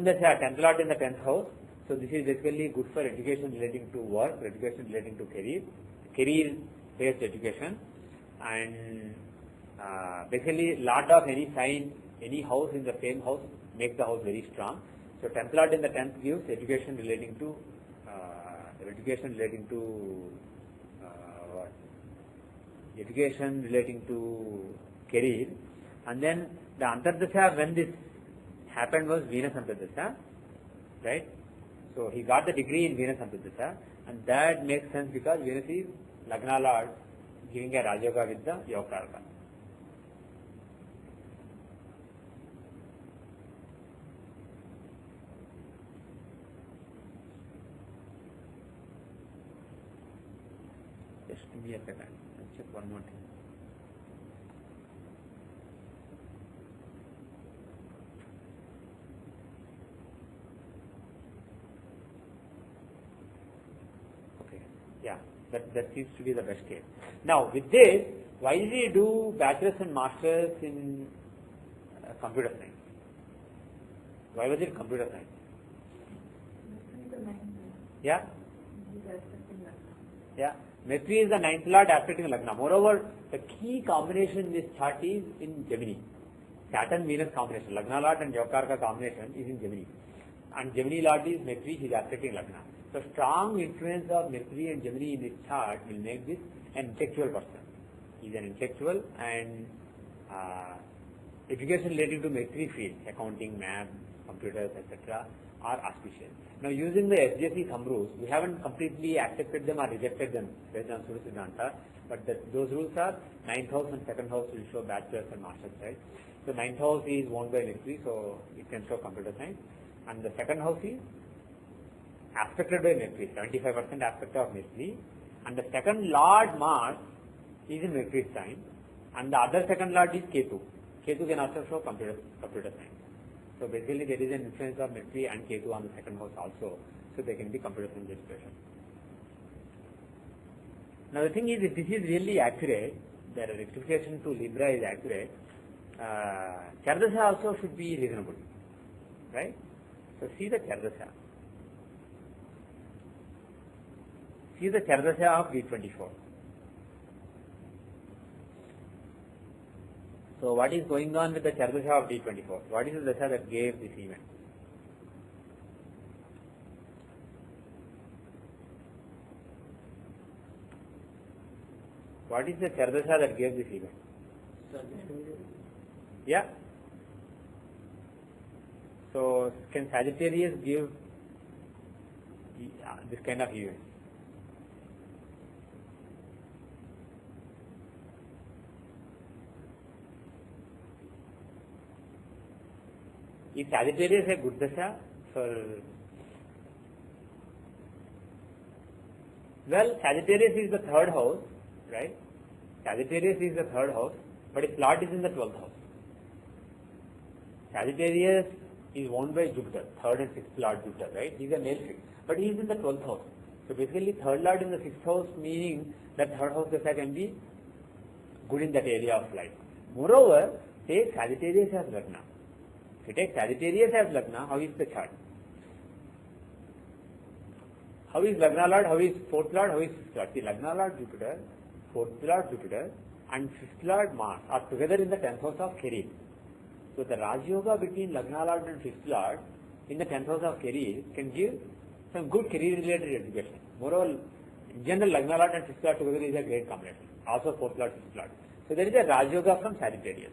Speaker 1: Dasha, 10th Lord in the 10th house. So this is basically good for education relating to work, education relating to career-based education, and basically lot of any sign, any house in the same house makes the house very strong. So 10th Lord in the 10th gives education relating to what? Education relating to career, and then the Antardasha when this happened was Venus Antardasha. right? So he got the degree in Venus Antardasha, and that makes sense because Venus is Lagna Lord, giving a Rajayoga with the Yogakaraka. Just give me a second. Let's check one more thing. Yeah, that seems to be the best case. Now, with this, why did he do bachelor's and master's in computer science? Why was it computer science? Yeah? Yeah. Mercury is the ninth lord aspecting Lagna. Moreover, the key combination in this chart is in Gemini. Saturn-Venus combination. Lagna lord and Yogakaraka combination is in Gemini. And Gemini lord is Mercury, he is aspecting Lagna. So strong influence of Mercury and Gemini in this chart will make this an intellectual person. He is an intellectual, and education related to Mercury field, accounting, math, computers, etc. are auspicious. Now using the SJC thumb rules, we haven't completely accepted them or rejected them based on Surya Siddhanta, but those rules are 9th house and 2nd house will show bachelor's and master's, right? So 9th house is owned by Mercury, so it can show computer science, and the 2nd house is aspected by Mercury, 75% aspect of Mercury, and the 2nd lord Mars is in Mercury's sign, and the other 2nd lord is Ketu. Ketu can also show computer science. So basically there is an influence of Mercury and Ketu on the 2nd house also, so they can be computer science expression. Now the thing is, if this is really accurate, the rectification to Libra is accurate, Chardasha also should be reasonable, right? So see the Chardasha. See the Chardasha of D24. So what is going on with the Chardasha of D24? What is the Dasha that gave this event? What is the Chardasha that gave this event? Yeah. So can Sagittarius give this kind of event? Is Sagittarius a good dasha for? Well, Sagittarius is the 3rd house, right? Sagittarius is the 3rd house, but its lord is in the 12th house. Sagittarius is owned by Jupiter, 3rd and 6th lord Jupiter, right? He is a male figure, but he is in the 12th house. So basically 3rd lord in the 6th house, meaning that 3rd house dasha can be good in that area of life. Moreover, take Sagittarius as Lagna. If you take Sagittarius as Lagna, how is the chart? How is Lagna Lord, how is 4th Lord, how is 5th Lord? See, Lagna Lord Jupiter, 4th Lord Jupiter and 5th Lord Mars are together in the 10th house of Career. So the Raj Yoga between Lagna Lord and 5th Lord in the 10th house of Career can give some good career related education. Moreover, in general, Lagna Lord and 5th Lord together is a great combination. Also 4th Lord, 5th Lord. So there is a Raj Yoga from Sagittarius.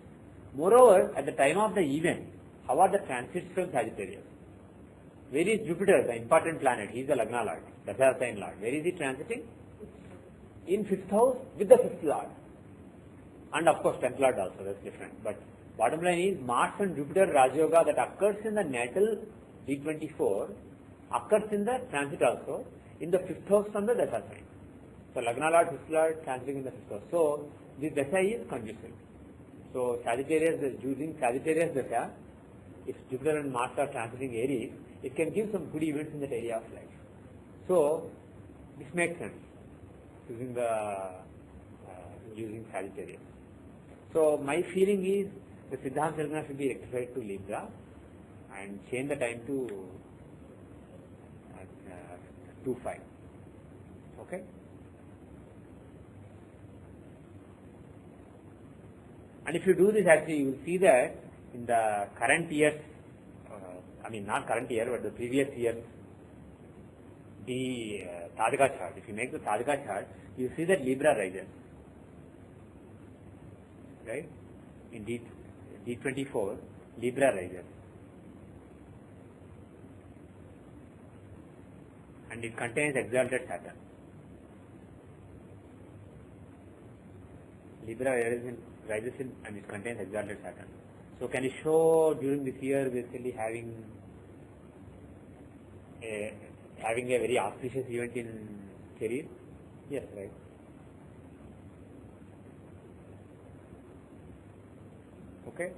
Speaker 1: Moreover, at the time of the event, how are the transits from Sagittarius? Where is Jupiter, the important planet? He is the Lagna Lord, the Dasha sign Lord. Where is he transiting? In 5th house with the 5th Lord. And of course 10th Lord also, that's different. But bottom line is Mars and Jupiter Raj Yoga that occurs in the natal D24 occurs in the transit also in the 5th house from the Dasha sign. So Lagna Lord, 5th Lord transiting in the 5th house. So this Dasha is conducive. So Sagittarius, using Sagittarius Dasha, if Jupiter and Mars are transiting Aries, it can give some good events in that area of life. So this makes sense using Sagittarius. So my feeling is the Siddhanta Lagna should be rectified to Libra and change the time to 2-5. Okay. And if you do this, actually you will see that in the current years, not current year, but the previous year, the Tadika chart, if you make the Tadika chart, you see that Libra rises, right? In D24, Libra rises. and it contains exalted Saturn. Libra rises in and it contains exalted Saturn. So can you show during this year basically having a very auspicious event in career? Yes, right. Okay.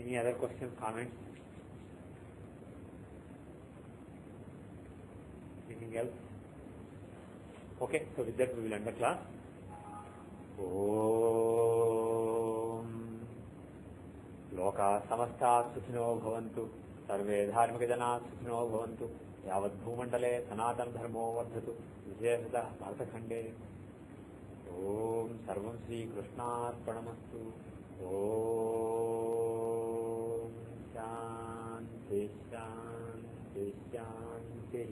Speaker 1: Any other questions, comments? Anything else? Okay, so with that we will end the class. Om Loka Samasta Sukhino Bhavantu Sarve Dharmika Jana Sukhino Bhavantu Yavad Bhumandale Sanatan Dharmo Vardhatu Vijayasata Bharatakhande Om Sarvam Sri Krishnarpanamastu Om Shanti Shanti Shanti